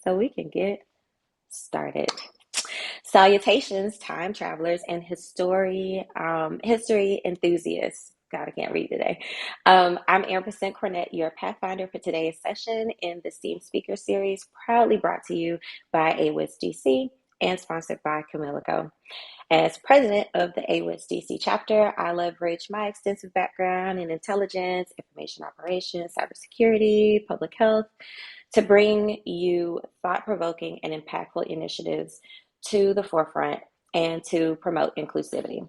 so we can get started. Salutations, time travelers and history enthusiasts. God, I can't read today. I'm Ambericent Cornett, your pathfinder for today's session in the STEAM Speaker Series, proudly brought to you by AWIS DC and sponsored by Camilico. As president of the AWIS DC chapter, I leverage my extensive background in intelligence, information operations, cybersecurity, public health, to bring you thought-provoking and impactful initiatives to the forefront and to promote inclusivity.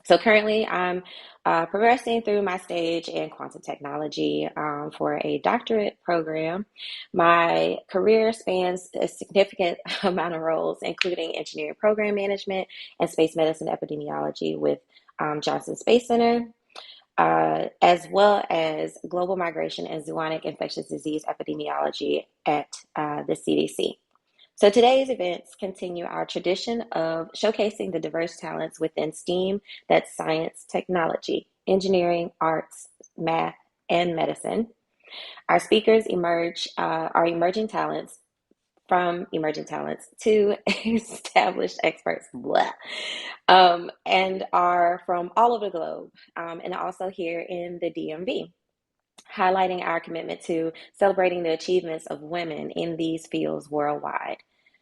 So currently I'm progressing through my stage in quantum technology for a doctorate program. My career spans a significant amount of roles, including engineering program management and space medicine epidemiology with Johnson Space Center, as well as global migration and zoonotic infectious disease epidemiology at the CDC. So today's events continue our tradition of showcasing the diverse talents within STEAM, that's science, technology, engineering, arts, math, and medicine. Our speakers are emerging talents from emerging talents to established experts, blah, and are from all over the globe, and also here in the DMV, highlighting our commitment to celebrating the achievements of women in these fields worldwide.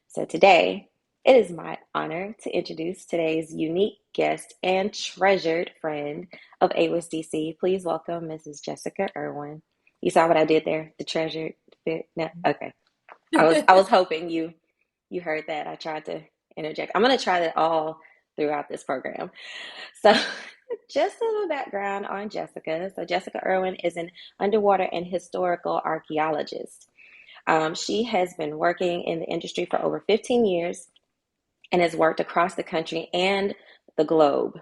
So today, it is my honor to introduce today's unique guest and treasured friend of AWIS DC. Please welcome Mrs. Jessica Irwin. You saw what I did there? The treasured fit? No? Okay. I was hoping you heard that. I tried to interject. I'm going to try that all throughout this program. So just a little background on Jessica. So Jessica Irwin is an underwater and historical archaeologist. She has been working in the industry for over 15 years and has worked across the country and the globe.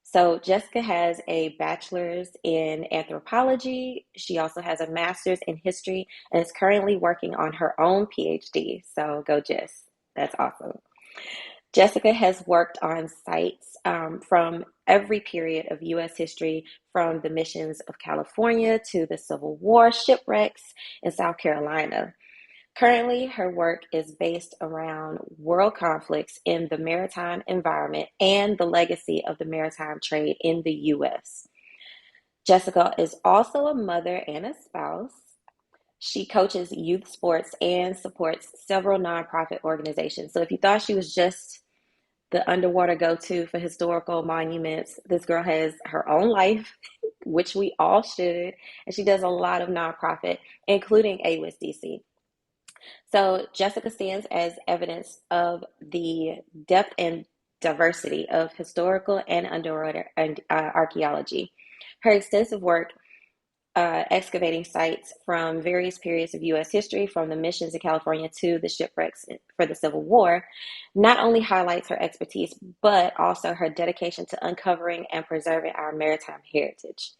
So Jessica has a bachelor's in anthropology. She also has a master's in history and is currently working on her own PhD. So go Jess. That's awesome. Jessica has worked on sites from every period of U.S. history, from the missions of California to the Civil War shipwrecks in South Carolina. Currently, her work is based around world conflicts in the maritime environment and the legacy of the maritime trade in the U.S. Jessica is also a mother and a spouse. She coaches youth sports and supports several nonprofit organizations. So if you thought she was just the underwater go-to for historical monuments, this girl has her own life, which we all should, and she does a lot of nonprofit, including AWIS DC. So Jessica stands as evidence of the depth and diversity of historical and underwater archaeology. Her extensive work excavating sites from various periods of U.S. history, from the missions in California to the shipwrecks for the Civil War, not only highlights her expertise, but also her dedication to uncovering and preserving our maritime heritage.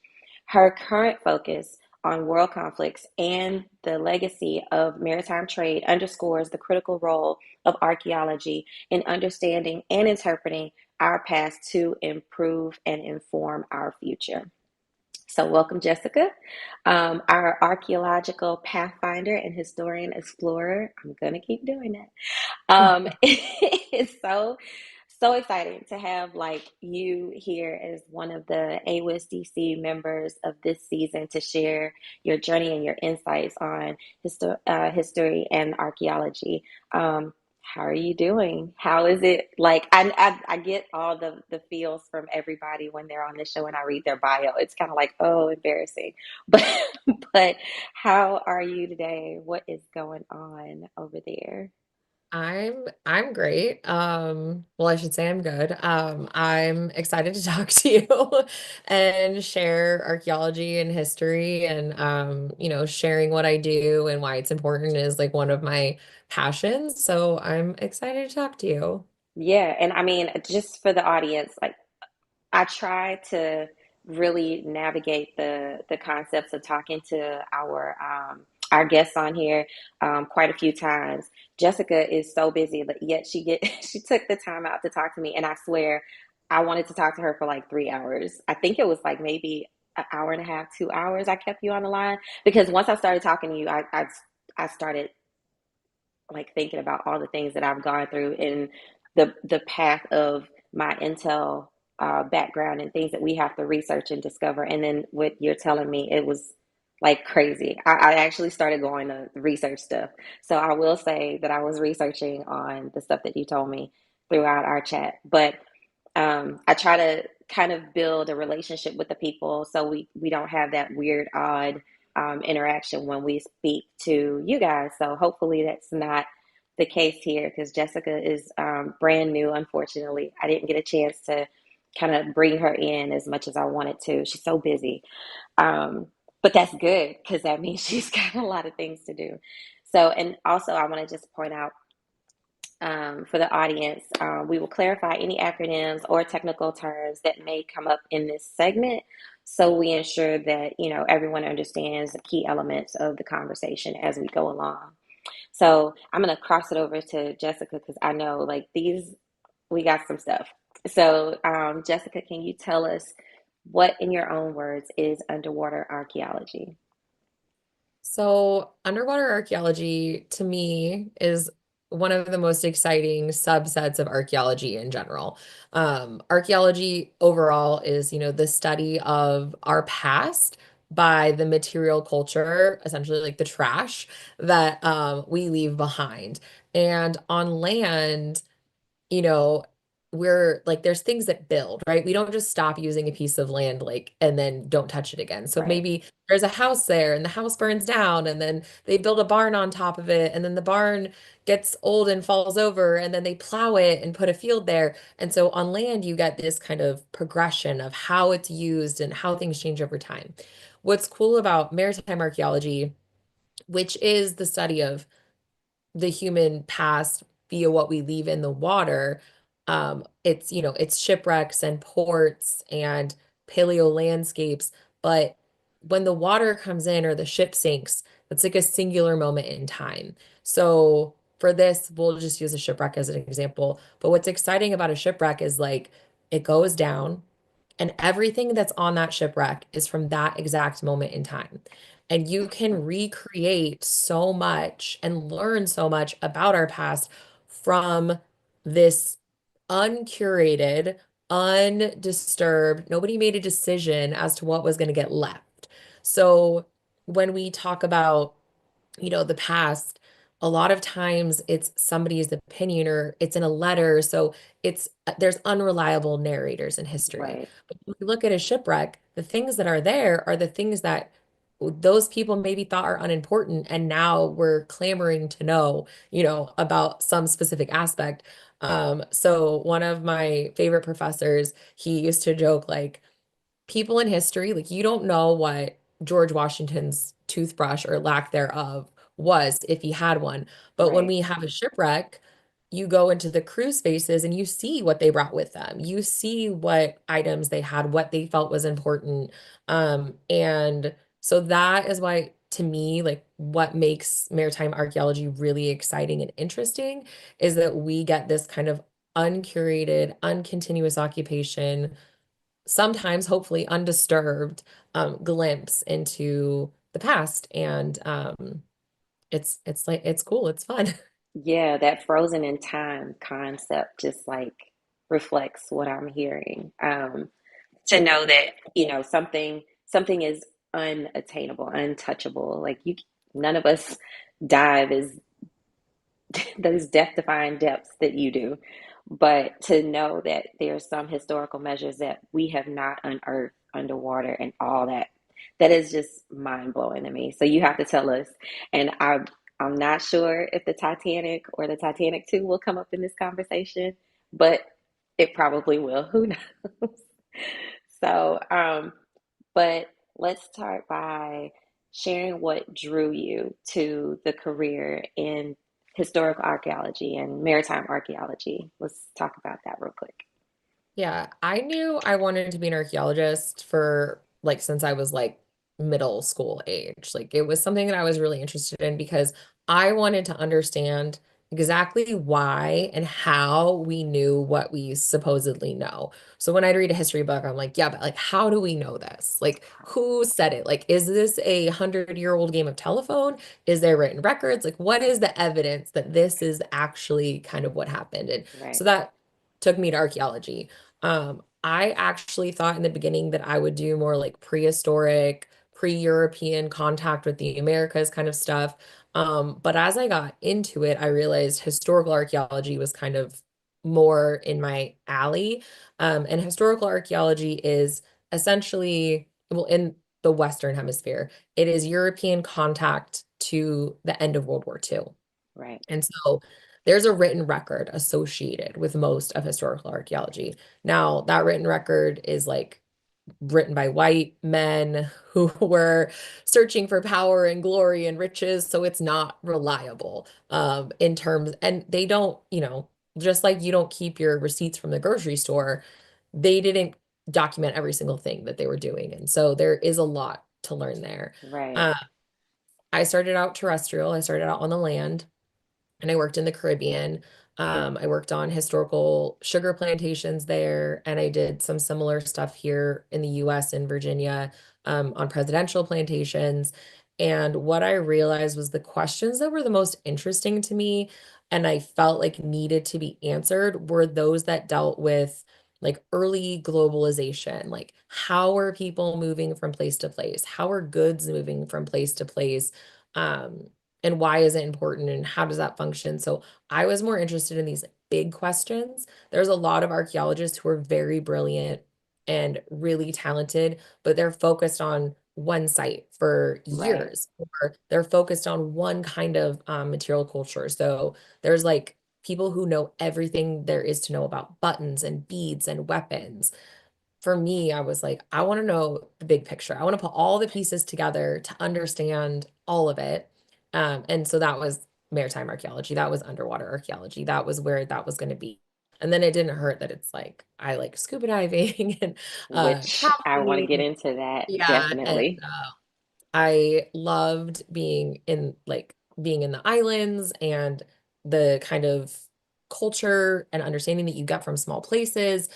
Her current focus on world conflicts and the legacy of maritime trade underscores the critical role of archaeology in understanding and interpreting our past to improve and inform our future. So welcome, Jessica, our archaeological pathfinder and historian explorer. I'm going to keep doing that. It's so exciting to have like you here as one of the AWIS DC members of this season to share your journey and your insights on history and archaeology. How are you doing? How is it like? I get all the feels from everybody when they're on the show and I read their bio. It's kind of like, oh, embarrassing. But but how are you today? What is going on over there? I'm great. Well, I should say I'm good. I'm excited to talk to you and share archaeology and history and sharing what I do and why it's important is like one of my passions. So I'm excited to talk to you. Yeah, and I mean, just for the audience, like I try to really navigate the concepts of talking to our guests on here quite a few times. Jessica is so busy, but yet she took the time out to talk to me, and I swear I wanted to talk to her for like 3 hours. I think it was like maybe an hour and a half, 2 hours. I kept you on the line because once I started talking to you, I started like thinking about all the things that I've gone through in the path of my intel background and things that we have to research and discover. And then what you're telling me, it was like crazy. I actually started going to research stuff. So I will say that I was researching on the stuff that you told me throughout our chat. But I try to kind of build a relationship with the people so we don't have that weird, odd interaction when we speak to you guys. So hopefully that's not the case here because Jessica is brand new, unfortunately. I didn't get a chance to kind of bring her in as much as I wanted to. She's so busy. Um, but that's good because that means she's got a lot of things to do. So, and also I want to just point out for the audience, we will clarify any acronyms or technical terms that may come up in this segment, so we ensure that everyone understands the key elements of the conversation as we go along. So I'm gonna cross it over to Jessica because I know like these we got some stuff. So Jessica, can you tell us what, in your own words, is underwater archaeology? So, underwater archaeology to me is one of the most exciting subsets of archaeology in general. Archaeology overall is, the study of our past by the material culture, essentially like the trash that we leave behind. And on land, you know, we're like there's things that build, right? We don't just stop using a piece of land like and then don't touch it again. So Right. maybe there's a house there and the house burns down and then they build a barn on top of it and then the barn gets old and falls over and then they plow it and put a field there. And so on land you get this kind of progression of how it's used and how things change over time. What's cool about maritime archaeology, which is the study of the human past via what we leave in the water. It's shipwrecks and ports and paleo landscapes. But when the water comes in or the ship sinks, it's like a singular moment in time. So for this, we'll just use a shipwreck as an example. But what's exciting about a shipwreck is like it goes down and everything that's on that shipwreck is from that exact moment in time. And you can recreate so much and learn so much about our past from this uncurated, undisturbed, nobody made a decision as to what was going to get left. So when we talk about the past, a lot of times it's somebody's opinion or it's in a letter. So there's unreliable narrators in history. Right. But when we look at a shipwreck, the things that are there are the things that those people maybe thought are unimportant, and now we're clamoring to know, about some specific aspect. So one of my favorite professors, he used to joke like, people in history, like you don't know what George Washington's toothbrush or lack thereof was if he had one. But when Right. we have a shipwreck, you go into the crew spaces and you see what they brought with them. You see what items they had, what they felt was important. And so that is why, to me, like what makes maritime archaeology really exciting and interesting is that we get this kind of uncurated, uncontinuous occupation, sometimes hopefully undisturbed glimpse into the past. And it's like it's cool, it's fun. Yeah, that frozen in time concept just like reflects what I'm hearing. To know that, something is unattainable, untouchable. Like none of us dive as those death-defying depths that you do. But to know that there's some historical measures that we have not unearthed underwater and all that, that is just mind blowing to me. So you have to tell us. And I'm not sure if the Titanic or the Titanic 2 will come up in this conversation, but it probably will. Who knows? So, but let's start by sharing what drew you to the career in historical archaeology and maritime archaeology. Let's talk about that real quick. Yeah, I knew I wanted to be an archaeologist for like since I was like middle school age. Like it was something that I was really interested in because I wanted to understand exactly why and how we knew what we supposedly know. So when I'd read a history book, I'm like, yeah, but like, how do we know this? Like, who said it? Like, is this a 100-year-old game of telephone? Is there written records? Like, what is the evidence that this is actually kind of what happened? And so Right, that took me to archaeology. I actually thought in the beginning that I would do more like prehistoric, pre-European contact with the Americas kind of stuff. But as I got into it, I realized historical archaeology was kind of more in my alley. And historical archaeology is essentially, well, in the Western Hemisphere, it is European contact to the end of World War II. right, And so there's a written record associated with most of historical archaeology. Now, that written record is like written by white men who were searching for power and glory and riches, so it's not reliable in terms, and they don't, just like you don't keep your receipts from the grocery store, they didn't document every single thing that they were doing, and so there is a lot to learn there. right. Uh, I started out terrestrial. I started out on the land and I worked in the Caribbean. I worked on historical sugar plantations there, and I did some similar stuff here in the US in Virginia on presidential plantations. And what I realized was the questions that were the most interesting to me and I felt like needed to be answered were those that dealt with like early globalization, like how are people moving from place to place? How are goods moving from place to place? Um, and why is it important and how does that function? So I was more interested in these big questions. There's a lot of archaeologists who are very brilliant and really talented, but they're focused on one site for Right, years, or they're focused on one kind of material culture. So there's like people who know everything there is to know about buttons and beads and weapons. For me, I was like, I want to know the big picture. I want to put all the pieces together to understand all of it. And so that was maritime archaeology. That was underwater archaeology. That was where that was going to be. And then it didn't hurt that it's like I like scuba diving and which I want to get traveling. into that Yeah, and definitely. I loved being in the islands and the kind of culture and understanding that you get from small places.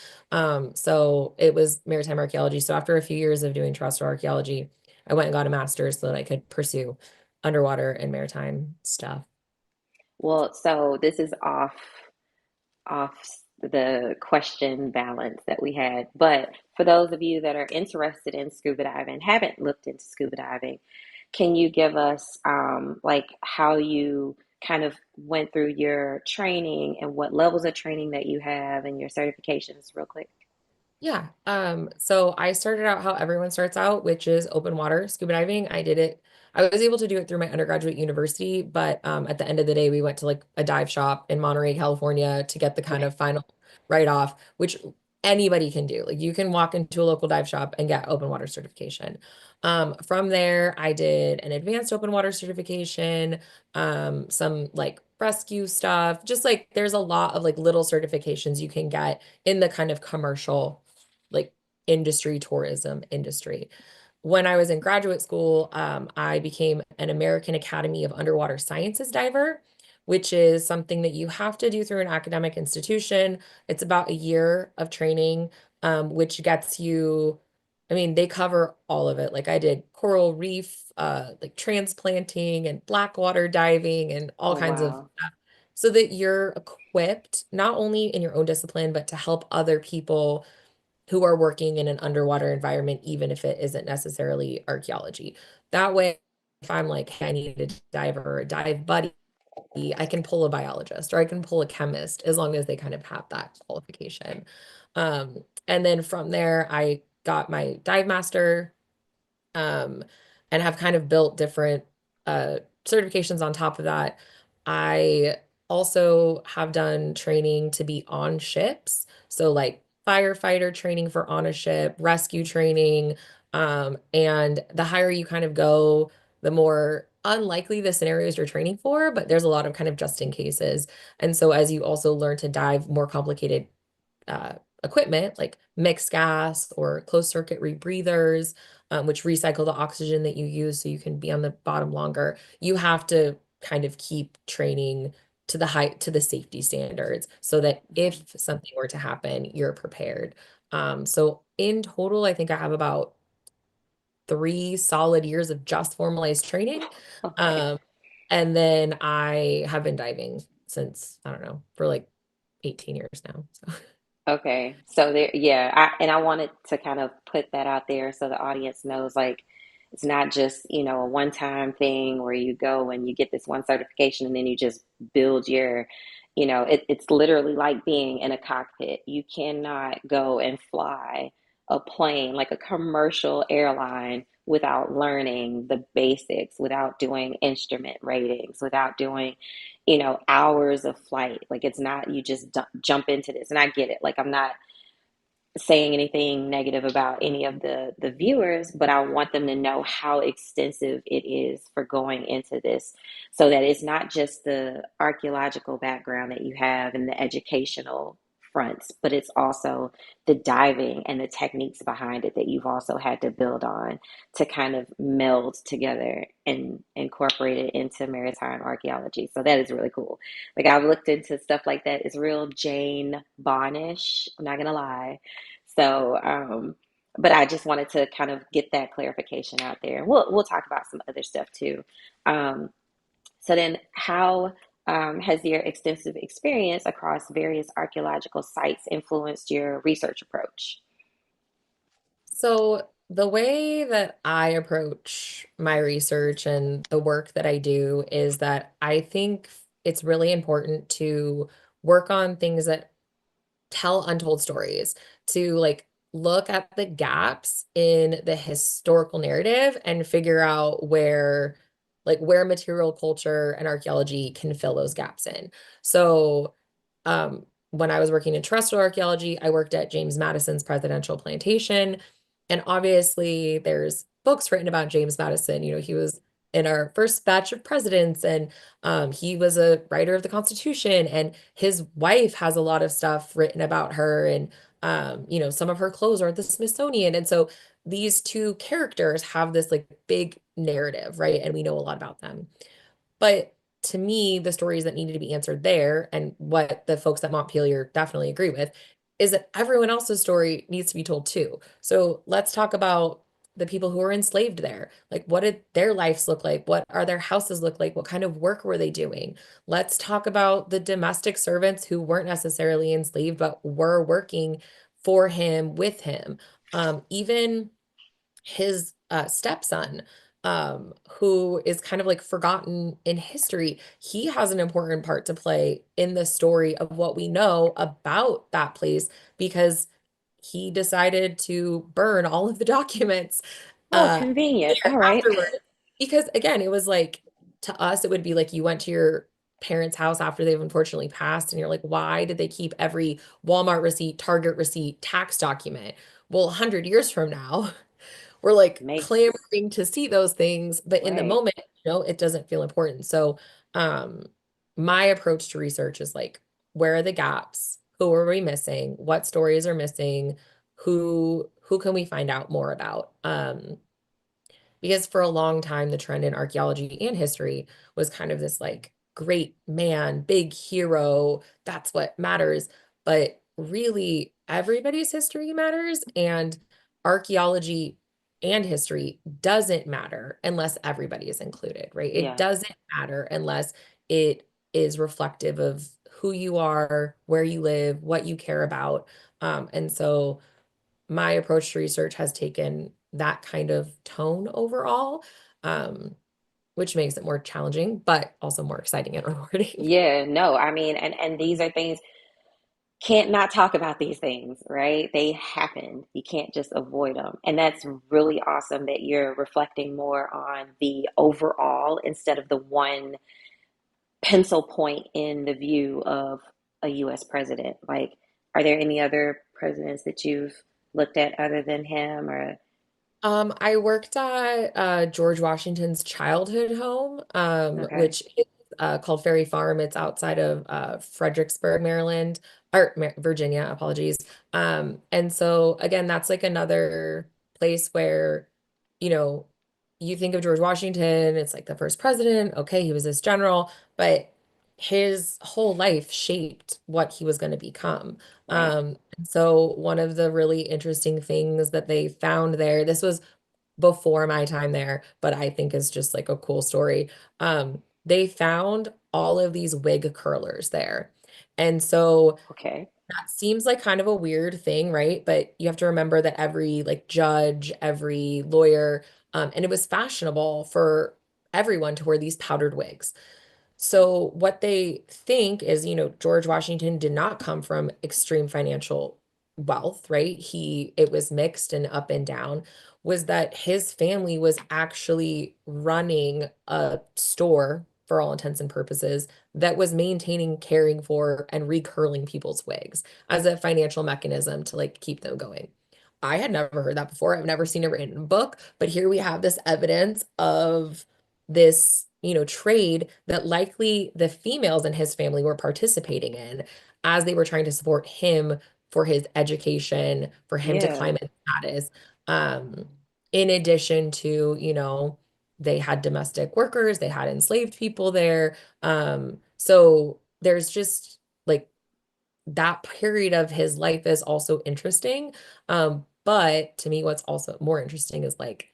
So it was maritime archaeology. So after a few years of doing terrestrial archaeology, I went and got a master's so that I could pursue underwater and maritime stuff. Well, so this is off the question balance that we had. But for those of you that are interested in scuba diving, haven't looked into scuba diving, can you give us like how you kind of went through your training and what levels of training that you have and your certifications real quick? Yeah. So I started out how everyone starts out, which is open water scuba diving. I did it. I was able to do it through my undergraduate university, but at the end of the day, we went to like a dive shop in Monterey, California to get the kind Okay. of final write-off, which anybody can do. Like you can walk into a local dive shop and get open water certification. From there, I did an advanced open water certification, some like rescue stuff. Just like there's a lot of like little certifications you can get in the kind of commercial like industry, tourism industry. When I was in graduate school, I became an American Academy of Underwater Sciences diver, which is something that you have to do through an academic institution. It's about a year of training, which gets you, I mean, they cover all of it. Like I did coral reef, like transplanting and black water diving and all Oh, kinds of wow. stuff so that you're equipped not only in your own discipline, but to help other people who are working in an underwater environment, even if it isn't necessarily archaeology. That way, if I'm like, hey, I need a diver or a dive buddy, I can pull a biologist or I can pull a chemist as long as they kind of have that qualification. And then from there, I got my dive master um, and have kind of built different certifications on top of that. I also have done training to be on ships. So, like firefighter training for on a ship, rescue training. And the higher you kind of go, the more unlikely the scenarios you're training for, but there's a lot of kind of just in cases. And so, as you also learn to dive more complicated uh, equipment like mixed gas or closed circuit rebreathers, which recycle the oxygen that you use so you can be on the bottom longer. You have to kind of keep training to the safety standards so that if something were to happen, you're prepared. So in total, I think I have about 3 solid years of just formalized training. Okay. Um, and then I have been diving since, I don't know, for like 18 years now. So. Okay. So there, yeah, I wanted to kind of put that out there so the audience knows like it's not just, a one-time thing where you go and you get this one certification and then you just build it's literally like being in a cockpit. You cannot go and fly a plane like a commercial airline without learning the basics, without doing instrument ratings, without doing hours of flight. Like it's not you just jump into this. And I get it. Like I'm not saying anything negative about any of the viewers, but I want them to know how extensive it is for going into this so that it's not just the archaeological background that you have and the educational fronts, but it's also the diving and the techniques behind it that you've also had to build on to kind of meld together and incorporate it into maritime archaeology. So that is really cool. Like I've looked into stuff like that. It's real Jane Bonnish. I'm not gonna lie. So, but I just wanted to kind of get that clarification out there. We'll talk about some other stuff too. Um, so then, how has your extensive experience across various archaeological sites influenced your research approach? So the way that I approach my research and the work that I do is that I think it's really important to work on things that tell untold stories, to like look at the gaps in the historical narrative and figure out where material culture and archaeology can fill those gaps in. So when I was working in terrestrial archaeology, I worked at James Madison's presidential plantation. And obviously, there's books written about James Madison. He was in our first batch of presidents, and he was a writer of the Constitution. And his wife has a lot of stuff written about her. And, some of her clothes are at the Smithsonian. And so these two characters have this like big narrative, right? And we know a lot about them. But to me, the stories that needed to be answered there, and what the folks at Montpelier definitely agree with, is that everyone else's story needs to be told too. So let's talk about the people who were enslaved there. Like, what did their lives look like? What are their houses look like? What kind of work were they doing? Let's talk about the domestic servants who weren't necessarily enslaved, but were working for him, with him. Even his stepson, who is kind of like forgotten in history, he has an important part to play in the story of what we know about that place because he decided to burn all of the documents Oh, uh, convenient. there All right. afterward. Because again, it was like to us, it would be like you went to your parents' house after they've unfortunately passed, and you're like, why did they keep every Walmart receipt, Target receipt, tax document? Well, 100 years from now, we're like Makes clamoring to see those things, but in the right. moment, it doesn't feel important. So, um, my approach to research is like, where are the gaps? Who are we missing? What stories are missing? Who can we find out more about? Because for a long time, the trend in archaeology and history was kind of this like great man, big hero, that's what matters. But really, everybody's history matters, and archaeology and history doesn't matter unless everybody is included, right? It Yeah. doesn't matter unless it is reflective of who you are, where you live, what you care about. And so my approach to research has taken that kind of tone overall, um, which makes it more challenging, but also more exciting and rewarding. Yeah, no, I mean, and these are things can't not talk about these things, right? They happen. You can't just avoid them. And that's really awesome that you're reflecting more on the overall instead of the one pencil point in the view of a US president. Like, are there any other presidents that you've looked at other than him or I worked at George Washington's childhood home, okay. which is called Ferry Farm. It's outside of Fredericksburg, Maryland, or Virginia, apologies. And so again, that's like another place where, you know, you think of George Washington, it's like the first president. Okay, he was this general, but his whole life shaped what he was going to become. Right. And so one of the really interesting things that they found there, this was before my time there, but I think is just like a cool story. They found all of these wig curlers there. And so Okay. that seems like kind of a weird thing, right? But you have to remember that every like judge, every lawyer, and it was fashionable for everyone to wear these powdered wigs. So what they think is, George Washington did not come from extreme financial wealth, right? It was mixed and up and down, was that his family was actually running a store for all intents and purposes that was maintaining, caring for, and recurling people's wigs as a financial mechanism to like keep them going. I had never heard that before. I've never seen it written in a book, but here we have this evidence of this, trade that likely the females in his family were participating in as they were trying to support him for his education, for him to Yeah. climb in status. Um, in addition to, they had domestic workers, they had enslaved people there. So there's just like that period of his life is also interesting. But to me, what's also more interesting is like,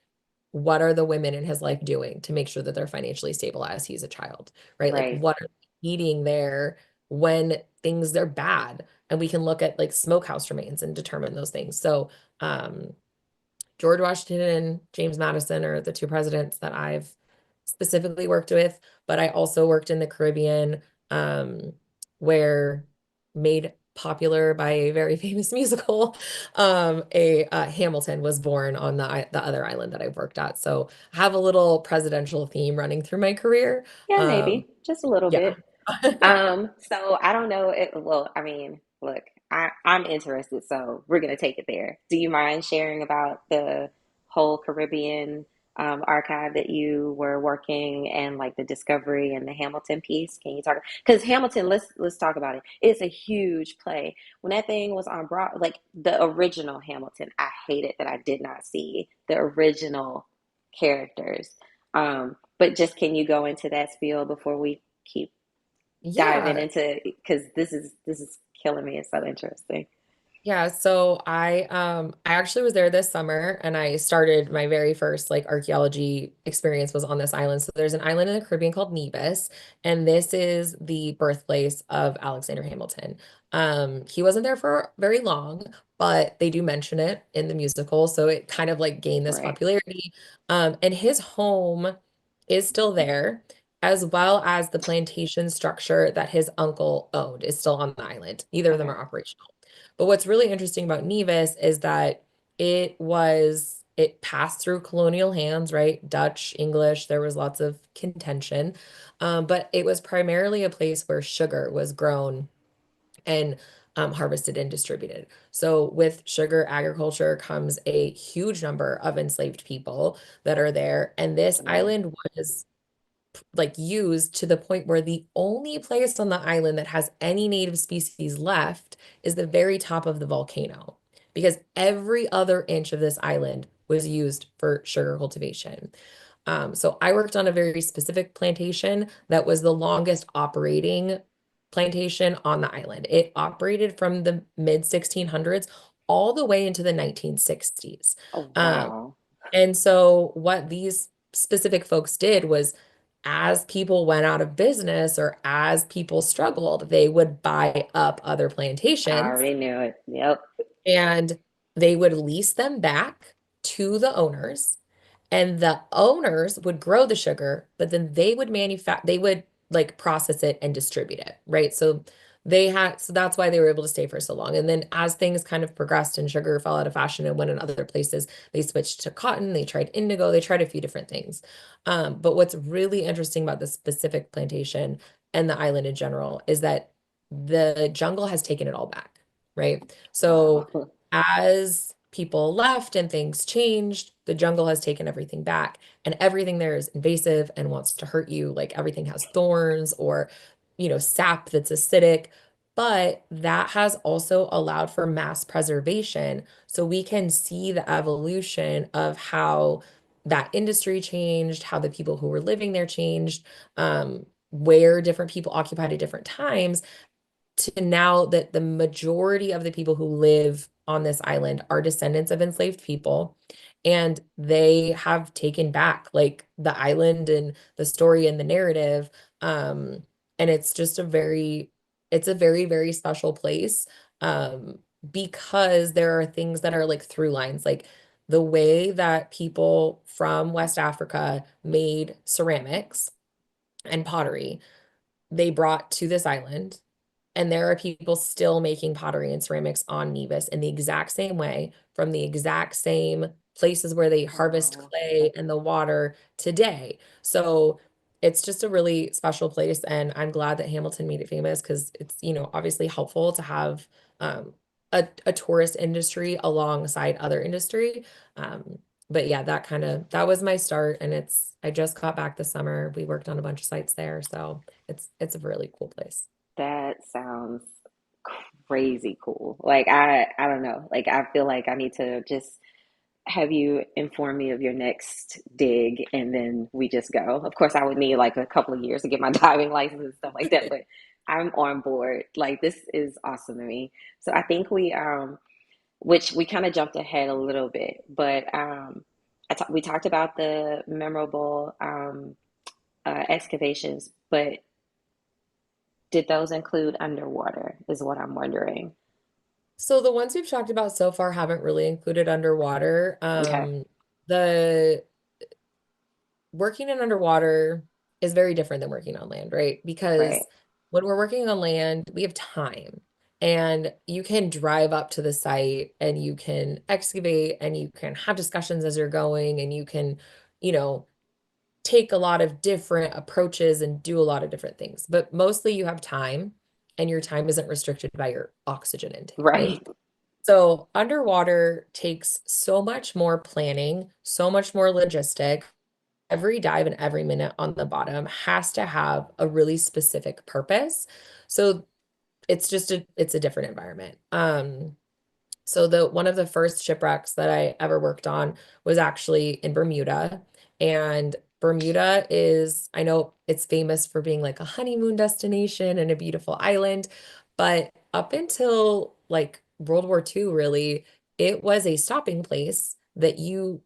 what are the women in his life doing to make sure that they're financially stable as he's a child, right? Like, Right. what are they eating there when things are bad? And we can look at like smokehouse remains and determine those things. So, George Washington and James Madison are the two presidents that I've specifically worked with, but I also worked in the Caribbean, where made popular by a very famous musical, a Hamilton was born on the other island that I've worked at. So I have a little presidential theme running through my career. Yeah, Um, maybe just a little yeah. bit. So I don't know it, well, I mean, look, I'm interested, so we're gonna take it there. Do you mind sharing about the whole Caribbean archive that you were working and like the discovery and the Hamilton piece? Can you talk? Because Hamilton, let's talk about it. It's a huge play. When that thing was on Broad, like the original Hamilton, I hated that I did not see the original characters. But just can you go into that spiel before we keep diving Yeah. into, because this is killing me. It's so interesting. Yeah, so I actually was there this summer and I started my very first like archaeology experience was on this island. So there's an island in the Caribbean called Nevis, and this is the birthplace of Alexander Hamilton. He wasn't there for very long, but they do mention it in the musical, so it kind of like gained this Right. popularity. And his home is still there, as well as the plantation structure that his uncle owned is still on the island. Neither of them Okay. are operational. But what's really interesting about Nevis is that it passed through colonial hands, right? Dutch, English, there was lots of contention. But it was primarily a place where sugar was grown and harvested and distributed. So with sugar agriculture comes a huge number of enslaved people that are there. And this Right. island was like used to the point where the only place on the island that has any native species left is the very top of the volcano, because every other inch of this island was used for sugar cultivation. So I worked on a very specific plantation that was the longest operating plantation on the island. It operated from the mid 1600s all the way into the 1960s. Oh, Um, wow. and so what these specific folks did was as people went out of business or as people struggled, they would buy up other I plantations already knew it. Yep. and they would lease them back to the owners, and the owners would grow the sugar, but then they would like process it and distribute it, right? So that's why they were able to stay for so long. And then as things kind of progressed and sugar fell out of fashion and went in other places, they switched to cotton, they tried indigo, they tried a few different things. But what's really interesting about this specific plantation and the island in general is that the jungle has taken it all back, right? So Wow. as people left and things changed, the jungle has taken everything back, and everything there is invasive and wants to hurt you. Like everything has thorns or, sap that's acidic. But that has also allowed for mass preservation. So we can see the evolution of how that industry changed, how the people who were living there changed. where different people occupied at different times to now that the majority of the people who live on this island are descendants of enslaved people. And they have taken back like the island and the story and the narrative. Um, and it's a very, very special place. Because there are things that are like through lines, like the way that people from West Africa made ceramics and pottery they brought to this island. And there are people still making pottery and ceramics on Nevis in the exact same way, from the exact same places where they harvest Wow. clay and the water today. So it's just a really special place. And I'm glad that Hamilton made it famous because it's, obviously helpful to have a tourist industry alongside other industry. But yeah, that was my start. And I just got back this summer. We worked on a bunch of sites there. So it's a really cool place. That sounds crazy cool. Like I don't know. Like I feel like I need to just have you inform me of your next dig and then we just go. Of course, I would need like a couple of years to get my diving license and stuff like that, but I'm on board. Like this is awesome to me. So I think which we kind of jumped ahead a little bit, but we talked about the memorable excavations, but did those include underwater? Is what I'm wondering. So the ones we've talked about so far haven't really included underwater. Okay, The working in underwater is very different than working on land, right? right, Because when we're working on land, we have time and you can drive up to the site and you can excavate and you can have discussions as you're going and you can, you know, take a lot of different approaches and do a lot of different things. But mostly you have time and your time isn't restricted by your oxygen intake, right? right, So underwater takes so much more planning, so much more logistic. Every dive and every minute on the bottom has to have a really specific purpose. So it's a different environment. So the one of the first shipwrecks that I ever worked on was actually in Bermuda. And Bermuda is, I know it's famous for being like a honeymoon destination and a beautiful island, but up until like World War II, really, it was a stopping place that you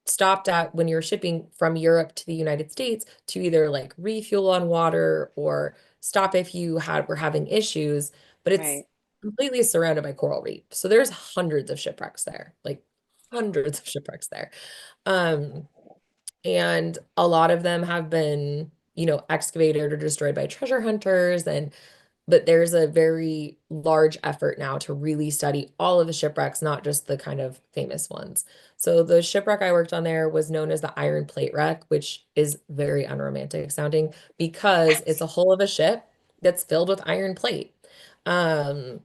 stopped at when you're shipping from Europe to the United States to either like refuel on water or stop if you were having issues. But it's right. completely surrounded by coral reef. So there's hundreds of shipwrecks there, like hundreds of shipwrecks there. Um, and a lot of them have been, excavated or destroyed by treasure hunters but there's a very large effort now to really study all of the shipwrecks, not just the kind of famous ones. So the shipwreck I worked on there was known as the Iron Plate Wreck, which is very unromantic sounding because it's a hull of a ship that's filled with iron plate. Um,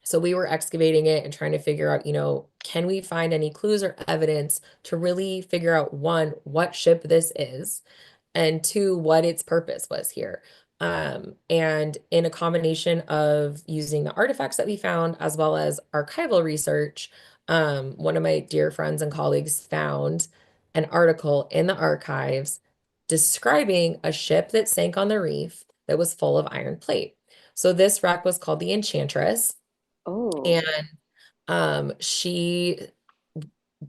so we were excavating it and trying to figure out, can we find any clues or evidence to really figure out one, what ship this is, and two, what its purpose was here. And in a combination of using the artifacts that we found as well as archival research, one of my dear friends and colleagues found an article in the archives describing a ship that sank on the reef that was full of iron plate. So this wreck was called the Enchantress, Oh, and she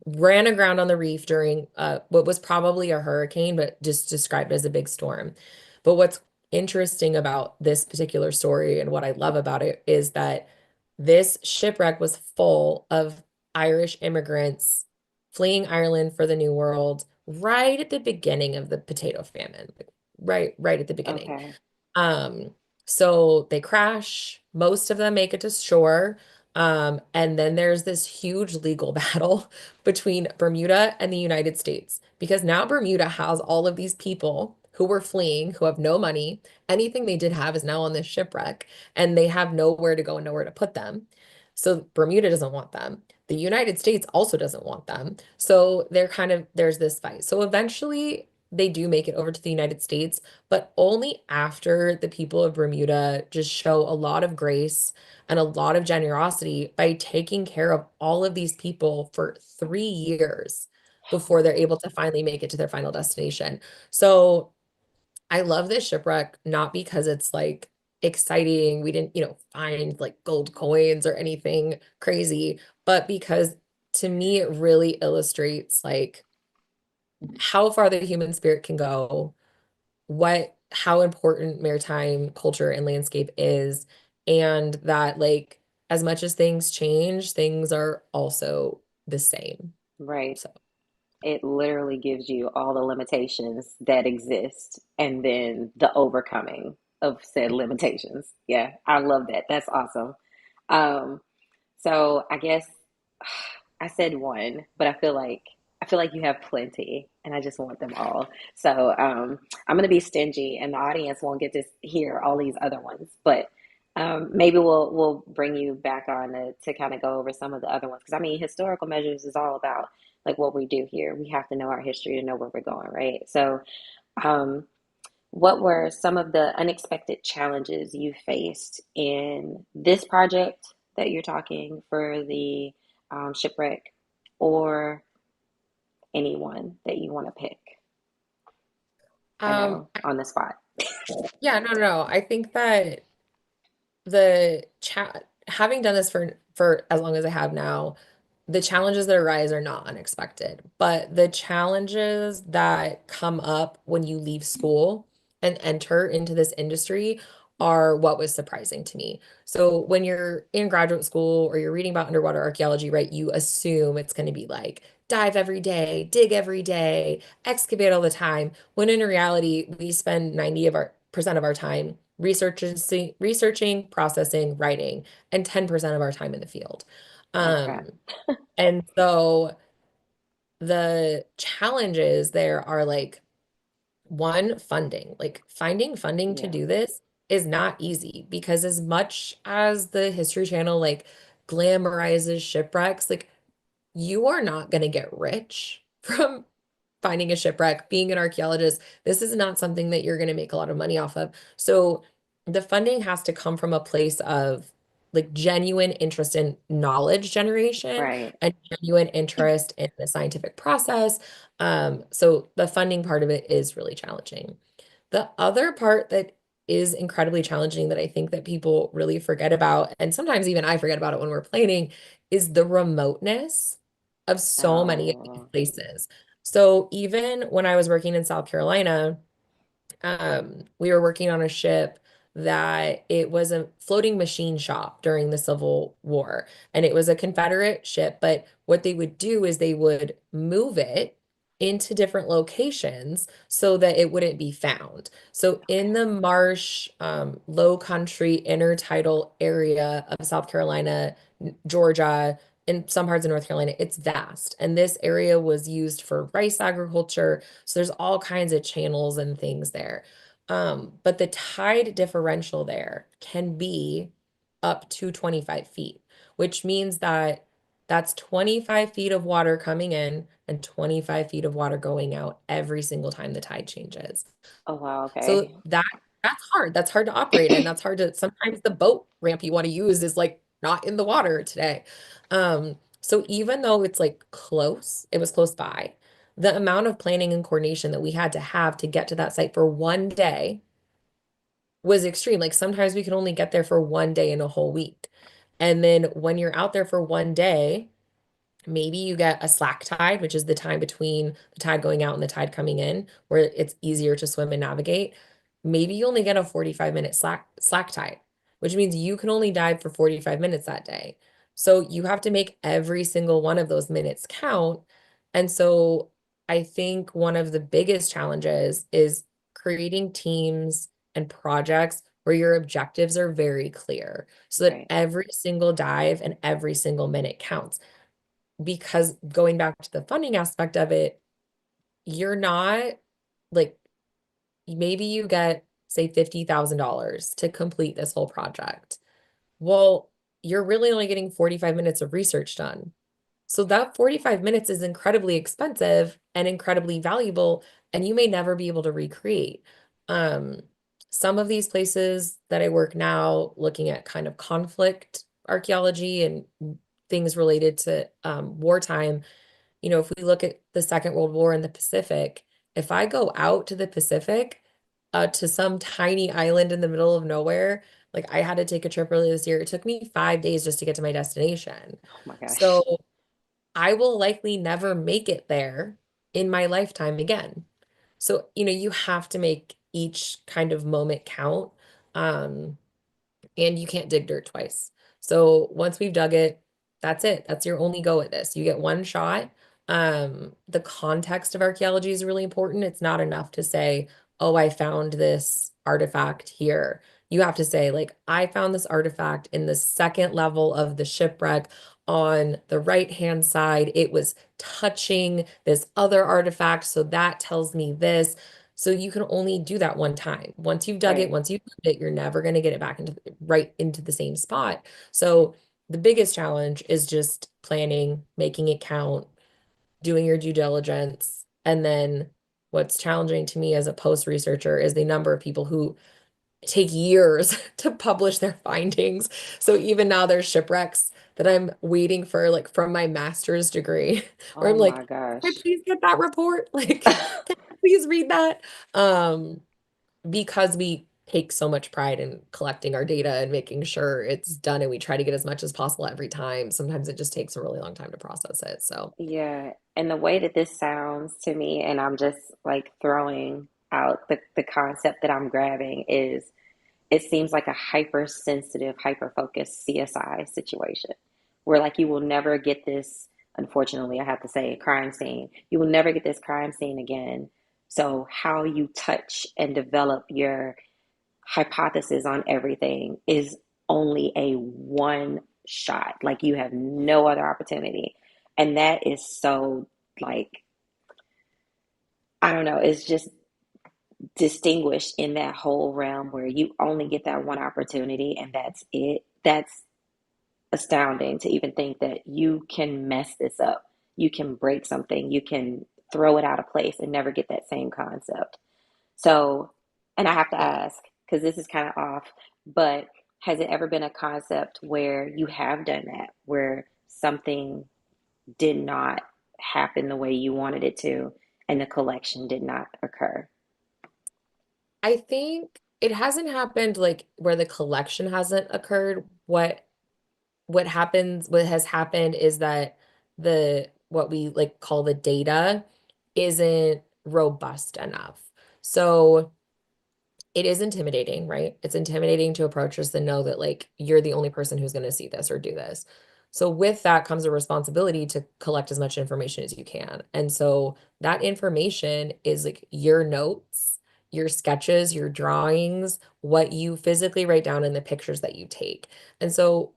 ran aground on the reef during what was probably a hurricane, but just described as a big storm. But what's interesting about this particular story and what I love about it is that this shipwreck was full of Irish immigrants fleeing Ireland for the New World right at the beginning of the potato famine, like, right at the beginning. okay. Um, so they crash. Most of them make it to shore. And then there's this huge legal battle between Bermuda and the United States because now Bermuda has all of these people who were fleeing, who have no money. Anything they did have is now on this shipwreck, and they have nowhere to go and nowhere to put them. So Bermuda doesn't want them. The United States also doesn't want them. So there's this fight. So eventually they do make it over to the United States, but only after the people of Bermuda just show a lot of grace and a lot of generosity by taking care of all of these people for 3 years before they're able to finally make it to their final destination. So I love this shipwreck not because it's like exciting. We didn't, find like gold coins or anything crazy, but because to me it really illustrates like how far the human spirit can go, how important maritime culture and landscape is, and that like as much as things change, things are also the same. Right. So, It literally gives you all the limitations that exist and then the overcoming of said limitations. Yeah, I love that. That's awesome. Um, so I guess I said one, but I feel like you have plenty, and I just want them all. So I'm gonna be stingy, and the audience won't get to hear all these other ones. But maybe we'll bring you back on to kind of go over some of the other ones because I mean, historical measures is all about like what we do here. We have to know our history to know where we're going, right? So, um, what were some of the unexpected challenges you faced in this project that you're talking for the shipwreck, or anyone that you want to pick? I um, know on the spot. yeah, no. I think that the chat having done this for as long as I have now, the challenges that arise are not unexpected, but the challenges that come up when you leave school and enter into this industry are what was surprising to me. So when you're in graduate school or you're reading about underwater archaeology, right, you assume it's going to be like dive every day, dig every day, excavate all the time, when in reality, we spend 90 of our percent of our time researching, processing, writing, and 10% of our time in the field. Oh crap. Um, and so the challenges there are like one, funding. Like finding funding to Yeah. do this is not easy because as much as the History Channel like glamorizes shipwrecks, like you are not going to get rich from finding a shipwreck, being an archaeologist. This is not something that you're going to make a lot of money off of. So the funding has to come from a place of like genuine interest in knowledge generation Right. and genuine interest in the scientific process. So the funding part of it is really challenging. The other part that is incredibly challenging that I think that people really forget about, and sometimes even I forget about it when we're planning, is the remoteness of so many of these Oh, places. So even when I was working in South Carolina, we were working on a ship that it was a floating machine shop during the Civil War, and it was a Confederate ship. But what they would do is they would move it into different locations so that it wouldn't be found. So in the marsh, low country, intertidal area of South Carolina, Georgia, in some parts of North Carolina, it's vast. And this area was used for rice agriculture. So there's all kinds of channels and things there. But the tide differential there can be up to 25 feet, which means that that's 25 feet of water coming in and 25 feet of water going out every single time the tide changes. oh wow, So okay. that's hard. That's hard to operate and that's hard to sometimes the boat ramp you want to use is like not in the water today. So even though it's like close, it was close by, the amount of planning and coordination that we had to have to get to that site for one day was extreme. Like sometimes we could only get there for one day in a whole week. And then when you're out there for one day, maybe you get a slack tide, which is the time between the tide going out and the tide coming in, where it's easier to swim and navigate. Maybe you only get a 45-minute slack tide, which means you can only dive for 45 minutes that day. So you have to make every single one of those minutes count. And so I think one of the biggest challenges is creating teams and projects where your objectives are very clear so that Right. every single dive and every single minute counts, because going back to the funding aspect of it, you're not like maybe you get say $50,000 to complete this whole project. Well, you're really only getting 45 minutes of research done. So that 45 minutes is incredibly expensive and incredibly valuable, and you may never be able to recreate. Um, some of these places that I work now, looking at kind of conflict archaeology and things related to wartime, if we look at the Second World War in the Pacific, if I go out to the Pacific, to some tiny island in the middle of nowhere. Like I had to take a trip earlier this year. It took me 5 days just to get to my destination. Oh my gosh. So I will likely never make it there in my lifetime again. So, you have to make each kind of moment count. Um, and you can't dig dirt twice. So once we've dug it, that's it. That's your only go at this. You get one shot. The context of archaeology is really important. It's not enough to say, oh, I found this artifact here. You have to say, like, I found this artifact in the second level of the shipwreck on the right-hand side. It was touching this other artifact. So that tells me this. So you can only do that one time. Once you've dug it, Right. once you've dug it, you're never going to get it back right into the same spot. So the biggest challenge is just planning, making it count, doing your due diligence. And then what's challenging to me as a post researcher is the number of people who take years to publish their findings. So even now there's shipwrecks that I'm waiting for, like from my master's degree, where Oh I'm like, my can I gosh. please get that report? Like, can I please read that? Um, because we take so much pride in collecting our data and making sure it's done, and we try to get as much as possible every time. Sometimes it just takes a really long time to process it. So Yeah, and the way that this sounds to me, and I'm just like throwing out the concept that I'm grabbing is it seems like a hypersensitive, hyper-focused CSI situation where like you will never get this, unfortunately, I have to say, crime scene. You will never get this crime scene again. So how you touch and develop your hypothesis on everything is only a one shot. Like you have no other opportunity. And that is so like I don't know, it's just distinguished in that whole realm where you only get that one opportunity and that's it. That's astounding to even think that you can mess this up. You can break something, you can throw it out of place and never get that same concept. So, and I have to yeah, ask, because this is kind of off, but has it ever been a concept where you have done that, where something did not happen the way you wanted it to, and the collection did not occur? I think it hasn't happened like where the collection hasn't occurred. What has happened is that the what we like call the data isn't robust enough. So it is intimidating, right? It's intimidating to approach us and know that like you're the only person who's going to see this or do this. So with that comes a responsibility to collect as much information as you can. And so that information is like your notes, your sketches, your drawings, what you physically write down in the pictures that you take. And so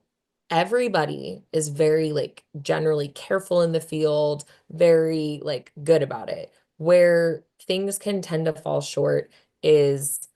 everybody is very like generally careful in the field, very like good about it. Where things can tend to fall short is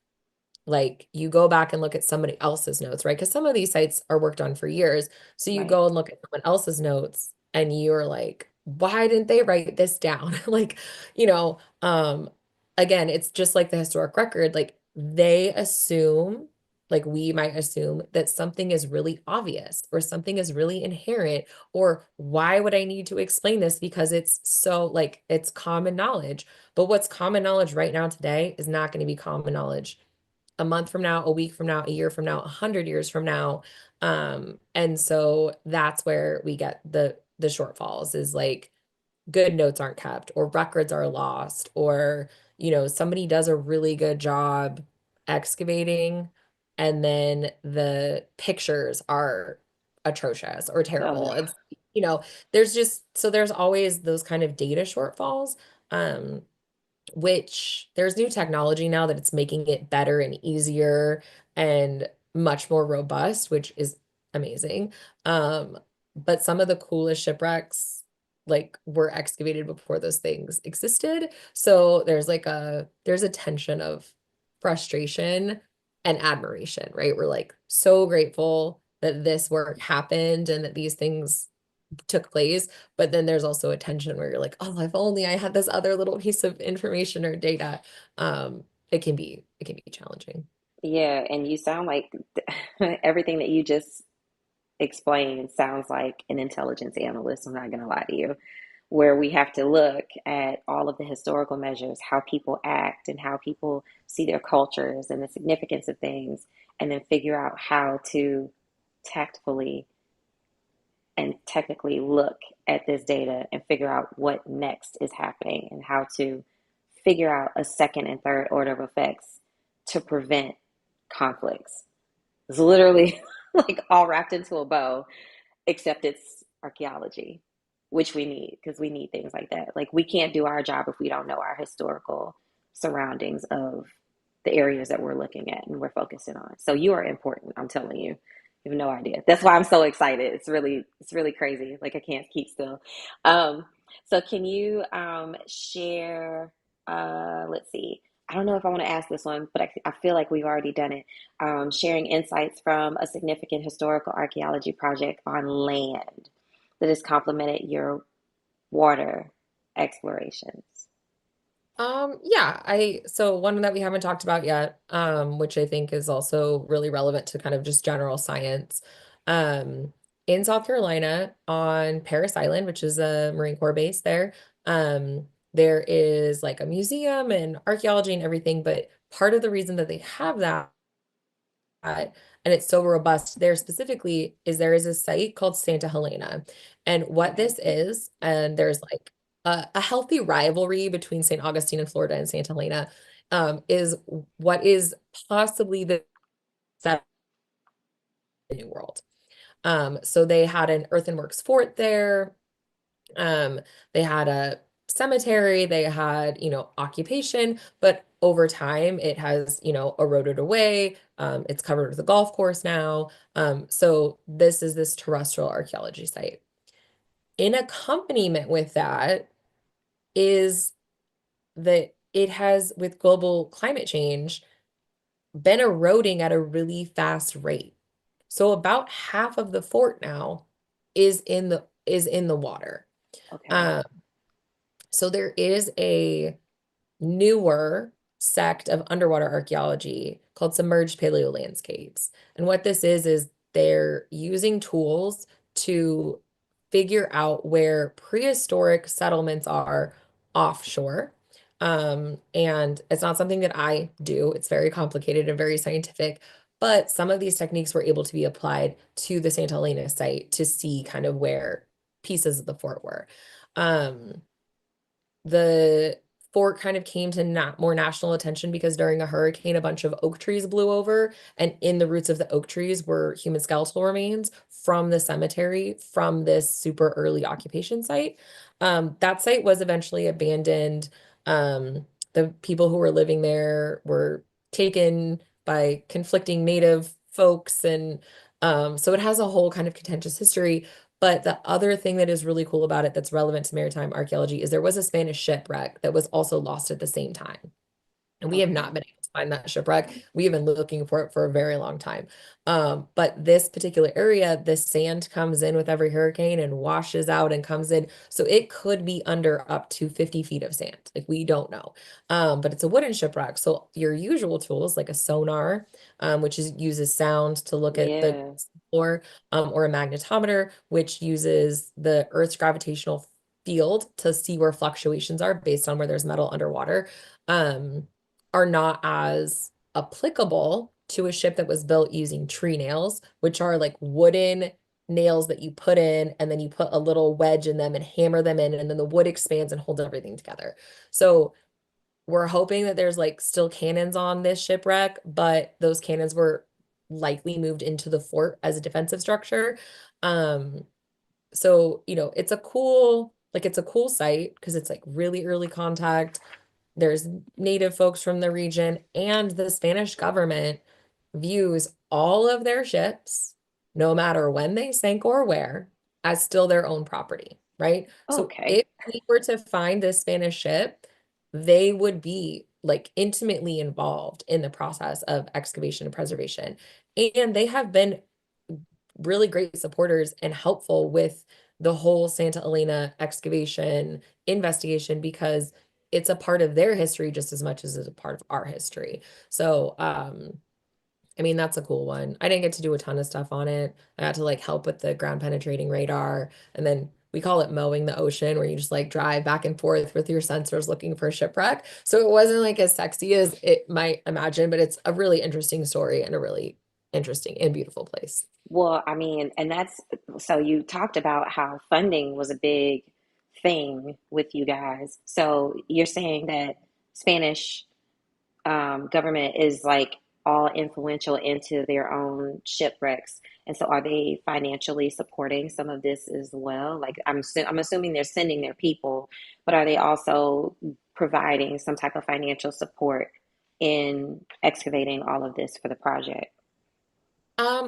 like you go back and look at somebody else's notes, right? Because some of these sites are worked on for years. So you Right. go and look at someone else's notes and you're like, why didn't they write this down? Like, you know, um, again, it's just like the historic record. Like they assume, like we might assume that something is really obvious or something is really inherent, or why would I need to explain this? Because it's so like it's common knowledge. But what's common knowledge right now today is not going to be common knowledge a month from now, a week from now, a year from now, 100 years from now. And so that's where we get the shortfalls is like good notes aren't kept or records are lost or somebody does a really good job excavating and then the pictures are atrocious or terrible. Ugh. It's you know there's always those kind of data shortfalls. Um, which there's new technology now that it's making it better and easier and much more robust, which is amazing. But some of the coolest shipwrecks like were excavated before those things existed. So there's a tension of frustration and admiration, right? We're like so grateful that this work happened and that these things took place. But then there's also a tension where you're like, oh, if only I had this other little piece of information or data. It can be challenging. Yeah, and you sound like everything that you just explained sounds like an intelligence analyst. I'm not gonna lie to you. where we have to look at all of the historical measures, how people act and how people see their cultures and the significance of things, and then figure out how to tactfully and technically look at this data and figure out what next is happening and how to figure out a second and third order of effects to prevent conflicts. It's literally like all wrapped into a bow, except it's archaeology, which we need because we need things like that. Like we can't do our job if we don't know our historical surroundings of the areas that we're looking at and we're focusing on. So you are important, I'm telling you. You have no idea. That's why I'm so excited. It's really crazy. Like I can't keep still. Um, so can you share let's see. I don't know if I want to ask this one, but I feel like we've already done it. Sharing insights from a significant historical archaeology project on land that has complemented your water explorations. Yeah, so one that we haven't talked about yet, which I think is also really relevant to kind of just general science. Um, in South Carolina on Paris Island, which is a Marine Corps base there, there is like a museum and archaeology and everything, but part of the reason that they have that and it's so robust there specifically is there is a site called Santa Helena. And what Okay. this is, and there's like a healthy rivalry between St. Augustine in Florida and Santa Helena, is what is possibly the seventh New World. So they had an earthenworks fort there. Um, they had a cemetery, they had, occupation, but over time it has, eroded away. It's covered with a golf course now. So this is this terrestrial archaeology site. In accompaniment with that is that it has, with global climate change, been eroding at a really fast rate. So about half of the fort now is in the water. Okay. Um, so there is a newer sect of underwater archaeology called submerged paleolandscapes. And what this is they're using tools to figure out where prehistoric settlements are offshore. And it's not something that I do. It's very complicated and very scientific, but some of these techniques were able to be applied to the Santa Elena site to see kind of where pieces of the fort were. Um, the fort kind of came to not more national attention because during a hurricane, a bunch of oak trees blew over, and in the roots of the oak trees were human skeletal remains from the cemetery from this super early occupation site. That site was eventually abandoned. The people who were living there were taken by conflicting native folks, and so it has a whole kind of contentious history. But the other thing that is really cool about it that's relevant to maritime archaeology is there was a Spanish shipwreck that was also lost at the same time. And we have not Okay. been able to find that shipwreck. We have been looking for it for a very long time. But this particular area, the sand comes in with every hurricane and washes out and comes in. So it could be under up to 50 feet of sand. Like we don't know. But it's a wooden shipwreck. So your usual tools like a sonar, which uses sound to look at the Yeah. floor, or a magnetometer, which uses the Earth's gravitational field to see where fluctuations are based on where there's metal underwater. Um, are not as applicable to a ship that was built using tree nails, which are like wooden nails that you put in and then you put a little wedge in them and hammer them in, and then the wood expands and holds everything together. So we're hoping that there's like still cannons on this shipwreck, but those cannons were likely moved into the fort as a defensive structure. Um, so, it's a cool site because it's like really early contact. There's native folks from the region, and the Spanish government views all of their ships, no matter when they sank or where, as still their own property, right? So Okay. if we were to find this Spanish ship, they would be like intimately involved in the process of excavation and preservation. And they have been really great supporters and helpful with the whole Santa Elena excavation investigation because it's a part of their history just as much as it's a part of our history. So, I mean, that's a cool one. I didn't get to do a ton of stuff on it. I got to like help with the ground penetrating radar and then we call it mowing the ocean, where you just like drive back and forth with your sensors looking for a shipwreck. So it wasn't like as sexy as it might imagine, but it's a really interesting story and a really interesting and beautiful place. Well, I mean, and that's so you talked about how funding was a big thing with you guys. So you're saying that Spanish government is like all influential into their own shipwrecks, and so are they financially supporting some of this as well? Like I'm assuming they're sending their people, but are they also providing some type of financial support in excavating all of this for the project?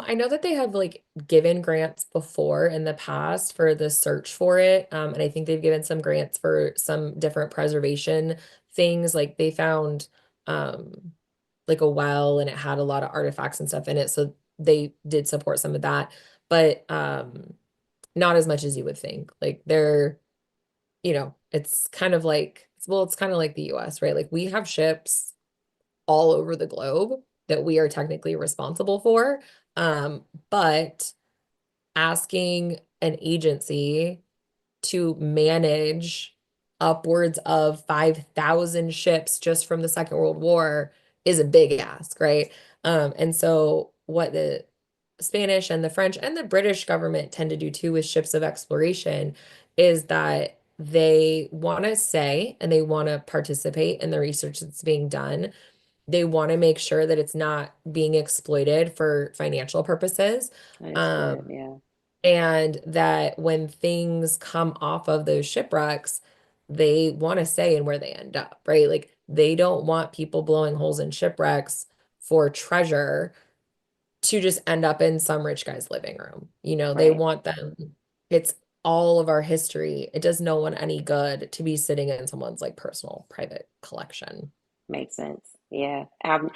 I know that they have like given grants before in the past for the search for it. And I think they've given some grants for some different preservation things. Like they found like a well and it had a lot of artifacts and stuff in it. So they did support some of that, but not as much as you would think. Like they're, it's kind of like, well, it's kind of like the US, right? Like we have ships all over the globe that we are technically responsible for. But asking an agency to manage upwards of 5,000 ships just from the Second World War is a big ask, right? And so what the Spanish and the French and the British government tend to do too with ships of exploration is that they want to say and they want to participate in the research that's being done. They want to make sure that it's not being exploited for financial purposes. That's good, Um, yeah. and that when things come off of those shipwrecks, they want to say and where they end up, right? Like they don't want people blowing holes in shipwrecks for treasure to just end up in some rich guy's living room. They Right. want them, it's all of our history. It does no one any good to be sitting in someone's like personal private collection. Makes sense. Yeah. I'm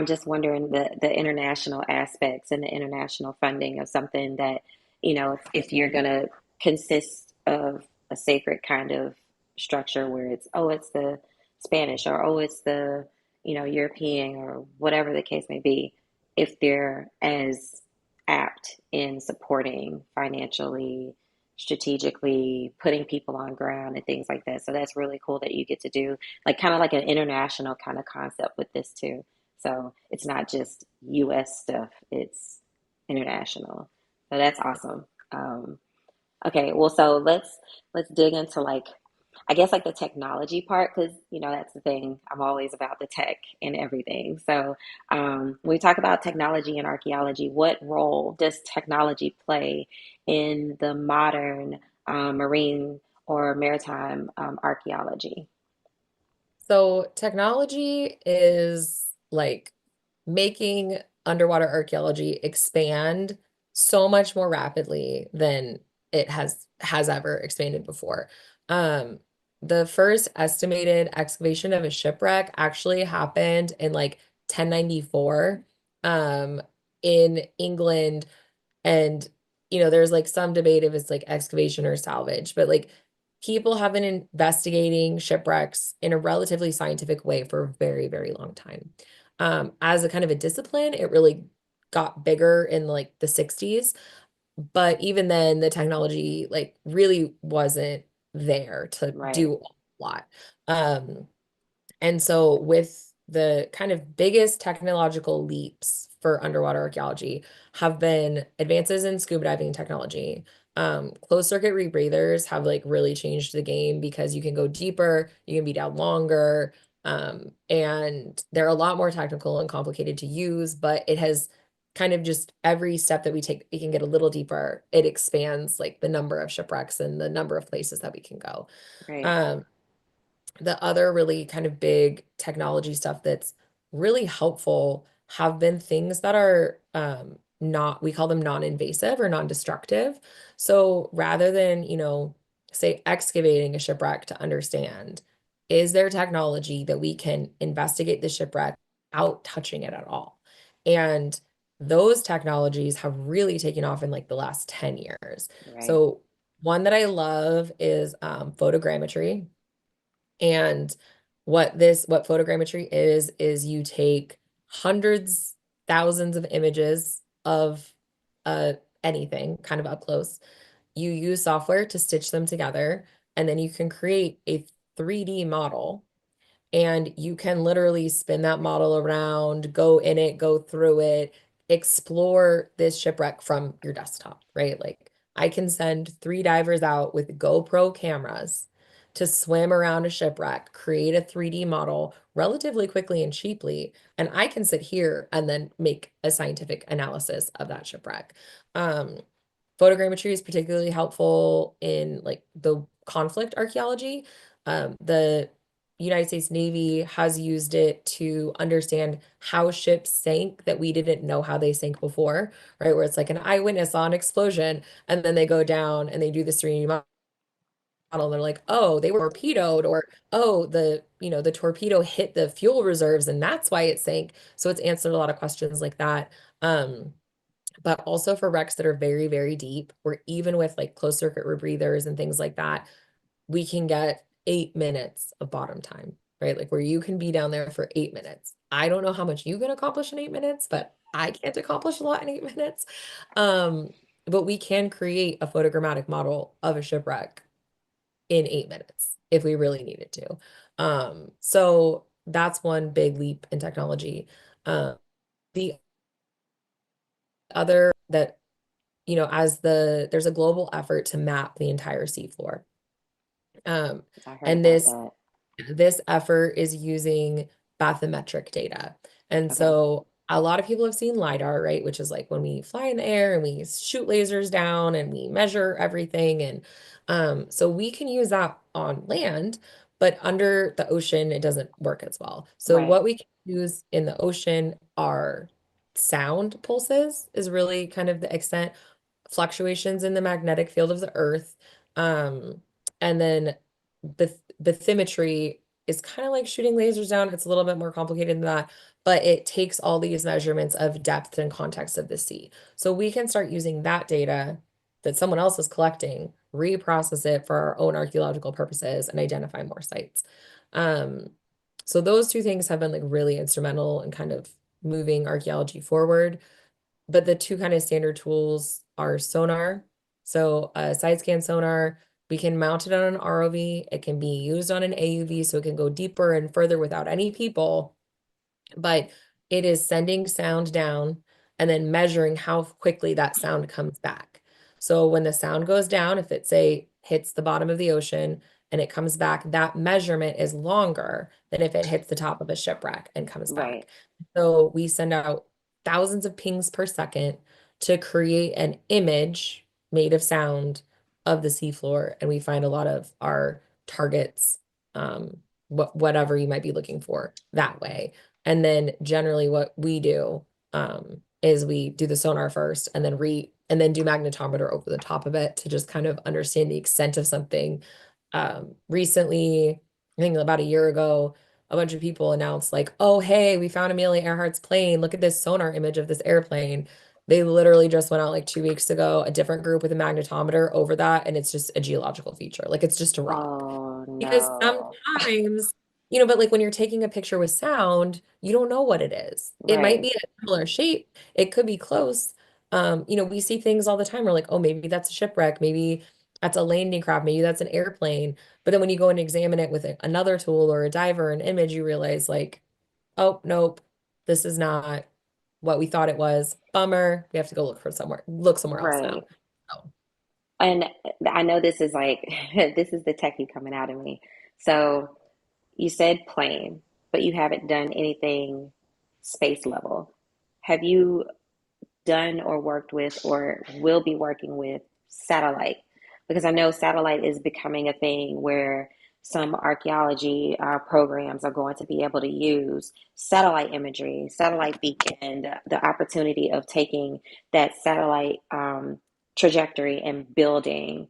just wondering the international aspects and the international funding of something that, if you're gonna consist of a sacred kind of structure where it's the Spanish or it's the, European or whatever the case may be, if they're as apt in supporting financially, strategically, putting people on ground and things like that. So that's really cool that you get to do like kind of like an international kind of concept with this too. So it's not just US stuff, it's international. So that's awesome. Okay, well, so let's dig into like I guess like the technology part because that's the thing. I'm always about the tech and everything. So when we talk about technology and archaeology, what role does technology play in the modern marine or maritime archaeology? So technology is like making underwater archaeology expand so much more rapidly than it has ever expanded before. Um, the first estimated excavation of a shipwreck actually happened in like 1094 um, in England and, there's like some debate if it's like excavation or salvage, but like people have been investigating shipwrecks in a relatively scientific way for a very, very long time. As a kind of a discipline, it really got bigger in like the 60s, but even then the technology like really wasn't there to Right, do a lot. Um, and so, with the kind of biggest technological leaps for underwater archaeology have been advances in scuba diving technology. Closed circuit rebreathers have like really changed the game because you can go deeper, you can be down longer, and they're a lot more technical and complicated to use, but it has kind of just every step that we take, we can get a little deeper. It expands like the number of shipwrecks and the number of places that we can go. right, Um, the other really kind of big technology stuff that's really helpful have been things that are not, we call them non-invasive or non-destructive. So rather than, say excavating a shipwreck to understand, is there technology that we can investigate the shipwreck without touching it at all? And those technologies have really taken off in like the last 10 years. right. So one that I love is photogrammetry. And what photogrammetry is you take hundreds, thousands of images of uh anything kind of up close. you use software to stitch them together, and then you can create a 3D model, and you can literally spin that model around, go in it, go through it, explore this shipwreck from your desktop, right? Like I can send three divers out with GoPro cameras to swim around a shipwreck, create a 3D model relatively quickly and cheaply, and I can sit here and then make a scientific analysis of that shipwreck. Um, Photogrammetry is particularly helpful in like the conflict archaeology. The United States Navy has used it to understand how ships sank that we didn't know how they sank before, right? Where it's like an eyewitness saw an explosion and then they go down and they do the 3D model and they're like, oh, they were torpedoed, or oh, the torpedo hit the fuel reserves and that's why it sank. So it's answered a lot of questions like that. But also for wrecks that are very, very deep, or even with like closed circuit rebreathers and things like that, we can get 8 minutes of bottom time, right? Like where you can be down there for 8 minutes. I don't know how much you can accomplish in 8 minutes, but I can't accomplish a lot in 8 minutes. Um, but we can create a photogrammatic model of a shipwreck in 8 minutes if we really needed to. So that's one big leap in technology. The other that, as there's a global effort to map the entire seafloor. Um, I heard and about this that. This effort is using bathymetric data. And Okay. so a lot of people have seen LiDAR, right? Which is like when we fly in the air and we shoot lasers down and we measure everything. And so we can use that on land, but under the ocean, it doesn't work as well. So Right. what we can use in the ocean are sound pulses, is really kind of the extent, fluctuations in the magnetic field of the Earth. And then bathymetry is kind of like shooting lasers down. It's a little bit more complicated than that, but it takes all these measurements of depth and context of the sea. So we can start using that data that someone else is collecting, reprocess it for our own archaeological purposes, and identify more sites. Um, so those two things have been like really instrumental in kind of moving archaeology forward. But the two kind of standard tools are sonar. So a side scan sonar, we can mount it on an ROV. It can be used on an AUV, so it can go deeper and further without any people, but it is sending sound down and then measuring how quickly that sound comes back. So when the sound goes down, if it say hits the bottom of the ocean and it comes back, that measurement is longer than if it hits the top of a shipwreck and comes Right. back. So we send out thousands of pings per second to create an image made of sound of the seafloor, and we find a lot of our targets, whatever you might be looking for that way. And then generally what we do is we do the sonar first and then do magnetometer over the top of it to just kind of understand the extent of something. Recently, I think about a year ago, a bunch of people announced like, oh, hey, we found Amelia Earhart's plane. Look at this sonar image of this airplane. They literally just went out like 2 weeks ago, a different group with a magnetometer over that, and it's just a geological feature. Like it's just a rock. Oh Because no. sometimes, but like when you're taking a picture with sound, you don't know what it is. It might Right. be a similar shape, it could be close. We see things all the time. We're like, oh, maybe that's a shipwreck, maybe that's a landing craft, maybe that's an airplane. But then when you go and examine it with another tool or a diver, an image, you realize like, oh, nope, this is not what we thought it was. Bummer. We have to go look somewhere else Right. now. So, And I know this is like this is the techie coming out of me. So you said plane, but you haven't done anything space level. Have you done or worked with or will be working with satellite? Because I know satellite is becoming a thing where some archaeology programs are going to be able to use satellite imagery, satellite beacon, the opportunity of taking that satellite trajectory and building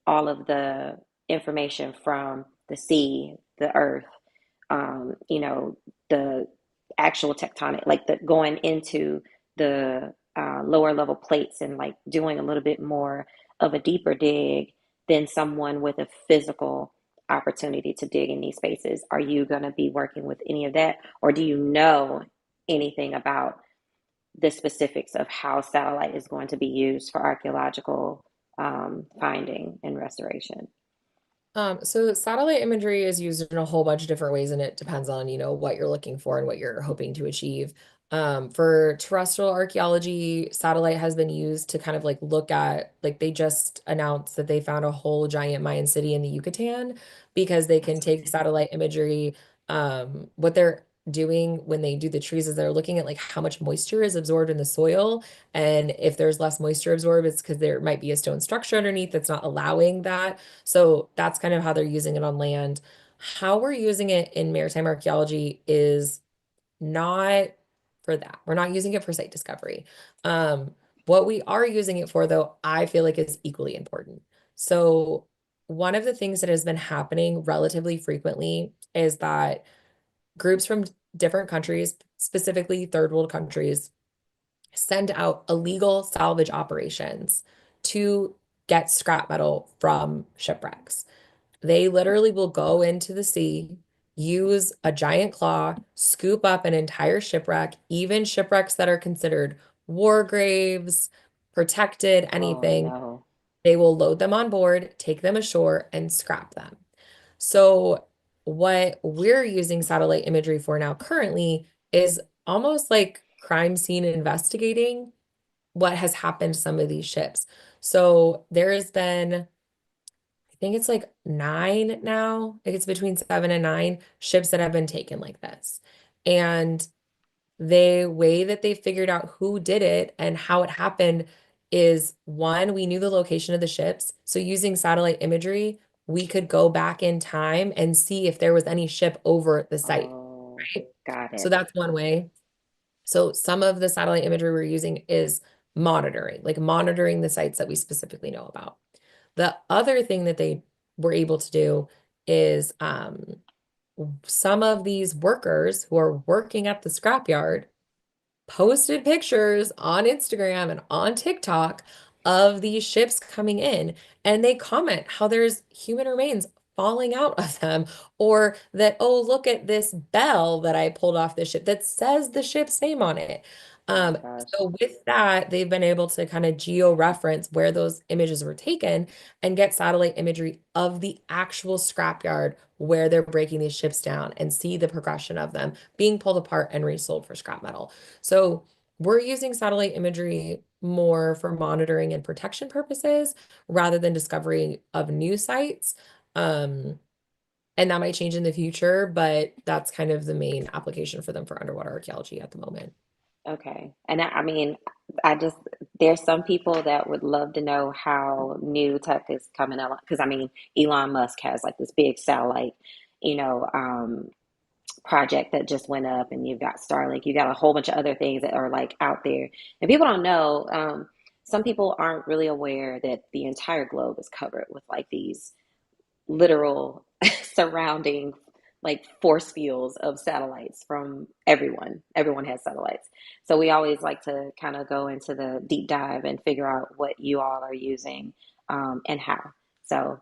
all of the information from the sea, the earth, the actual tectonic, like the going into the lower level plates and like doing a little bit more of a deeper dig than someone with a physical opportunity to dig in these spaces. Are you going to be working with any of that, or do you know anything about the specifics of how satellite is going to be used for archaeological finding and restoration? So satellite imagery is used in a whole bunch of different ways, and it depends on, what you're looking for and what you're hoping to achieve. For terrestrial archaeology, satellite has been used to kind of like look at, like they just announced that they found a whole giant Mayan city in the Yucatan because they can take satellite imagery. What they're doing when they do the trees is they're looking at like how much moisture is absorbed in the soil. And if there's less moisture absorbed, it's because there might be a stone structure underneath that's not allowing that. So that's kind of how they're using it on land. How we're using it in maritime archaeology is not for that. We're not using it for site discovery. Um, what we are using it for, though, I feel like is equally important. So one of the things that has been happening relatively frequently is that groups from different countries, specifically third world countries, send out illegal salvage operations to get scrap metal from shipwrecks. They literally will go into the sea, use a giant claw, scoop up an entire shipwreck, even shipwrecks that are considered war graves, protected, Oh anything. no. They will load them on board, take them ashore, and scrap them. So, what we're using satellite imagery for now currently is almost like crime scene investigating what has happened to some of these ships. So, there has been, I think it's like nine now. I think it's between seven and nine ships that have been taken like this. And the way that they figured out who did it and how it happened is one, we knew the location of the ships. So using satellite imagery, we could go back in time and see if there was any ship over the site, Oh, right? got So it. that's one way. So some of the satellite imagery we're using is monitoring, like monitoring the sites that we specifically know about. The other thing that they were able to do is some of these workers who are working at the scrapyard posted pictures on Instagram and on TikTok of these ships coming in, and they comment how there's human remains falling out of them, or that, oh, look at this bell that I pulled off the ship that says the ship's name on it. Oh my Um, gosh. so with that, they've been able to kind of geo-reference where those images were taken and get satellite imagery of the actual scrapyard where they're breaking these ships down and see the progression of them being pulled apart and resold for scrap metal. So we're using satellite imagery more for monitoring and protection purposes rather than discovery of new sites. Um, and that might change in the future, but that's kind of the main application for them for underwater archaeology at the moment. Okay. And I mean, I just, there's some people that would love to know how new tech is coming along. Because I mean, Elon Musk has like this big satellite, you know, project that just went up, and you've got Starlink, you got a whole bunch of other things that are like out there. And people don't know, some people aren't really aware that the entire globe is covered with like these literal surrounding like force fields of satellites from everyone. Everyone has satellites. So we always like to kind of go into the deep dive and figure out what you all are using, and how. So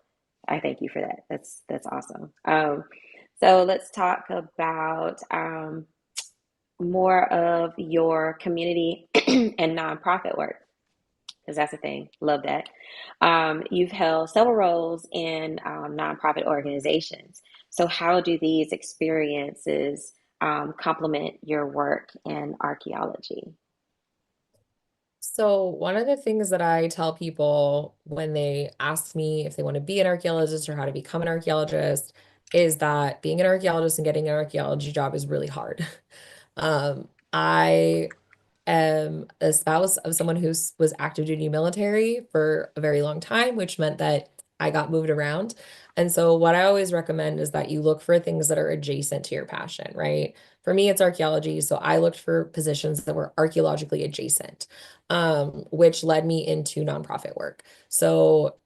I thank you for that. That's awesome. So let's talk about more of your community and nonprofit work, because that's the thing. Love that. You've held several roles in nonprofit organizations. So, how do these experiences complement your work in archaeology? So, one of the things that I tell people when they ask me if they want to be an archaeologist or how to become an archaeologist is that being an archaeologist and getting an archaeology job is really hard. I am a spouse of someone who was active duty military for a very long time, which meant that I got moved around. And so, what I always recommend is that you look for things that are adjacent to your passion, right? For me, it's archaeology. So, I looked for positions that were archaeologically adjacent, which led me into nonprofit work. So,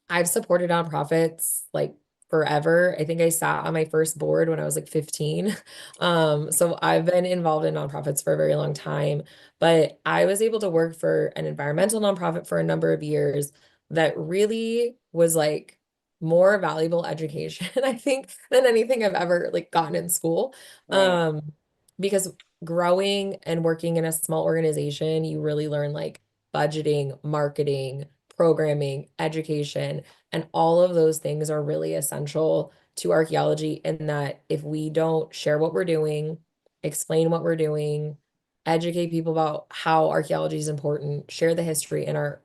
I've supported nonprofits like forever. I think I sat on my first board when I was like 15. So I've been involved in nonprofits for a very long time, but I was able to work for an environmental nonprofit for a number of years that really was like more valuable education, I think, than anything I've ever like gotten in school. Right. Um, because growing and working in a small organization, you really learn like budgeting, marketing, programming, education, and all of those things are really essential to archaeology in that if we don't share what we're doing, explain what we're doing, educate people about how archaeology is important, share the history and our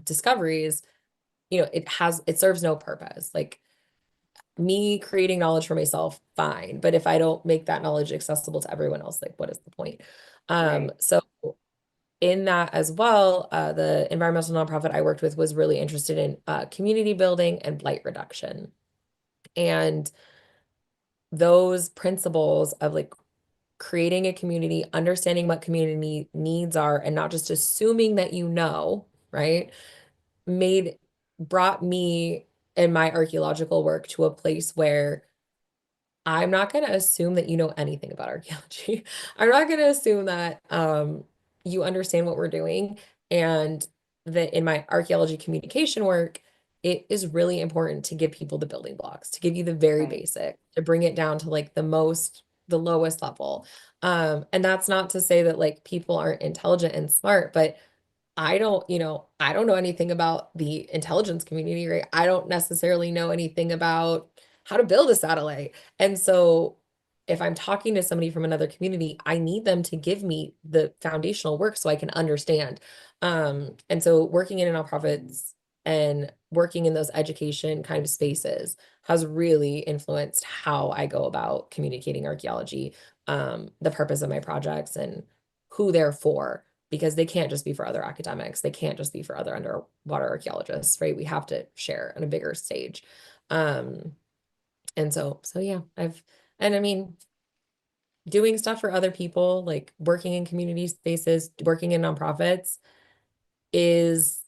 discoveries, it serves no purpose. Like me creating knowledge for myself, fine. But if I don't make that knowledge accessible to everyone else, like what is the point? Right. So in that as well, the environmental nonprofit I worked with was really interested in community building and blight reduction. And those principles of like creating a community, understanding what community needs are, and not just assuming that you know, right? Made brought me in my archaeological work to a place where I'm not going to assume that you know anything about archaeology. I'm not going to assume that you understand what we're doing. And that in my archaeology communication work, it is really important to give people the building blocks, to give you the very Right. basic, to bring it down to like the lowest level. And that's not to say that like people aren't intelligent and smart, but I don't know anything about the intelligence community, right? I don't necessarily know anything about how to build a satellite. And so if I'm talking to somebody from another community, I need them to give me the foundational work so I can understand. And so working in nonprofits and working in those education kind of spaces has really influenced how I go about communicating archaeology, the purpose of my projects and who they're for because they can't just be for other academics. They can't just be for other underwater archaeologists, right? We have to share on a bigger stage. Um, and so yeah, and I mean, doing stuff for other people, like working in community spaces, working in nonprofits is,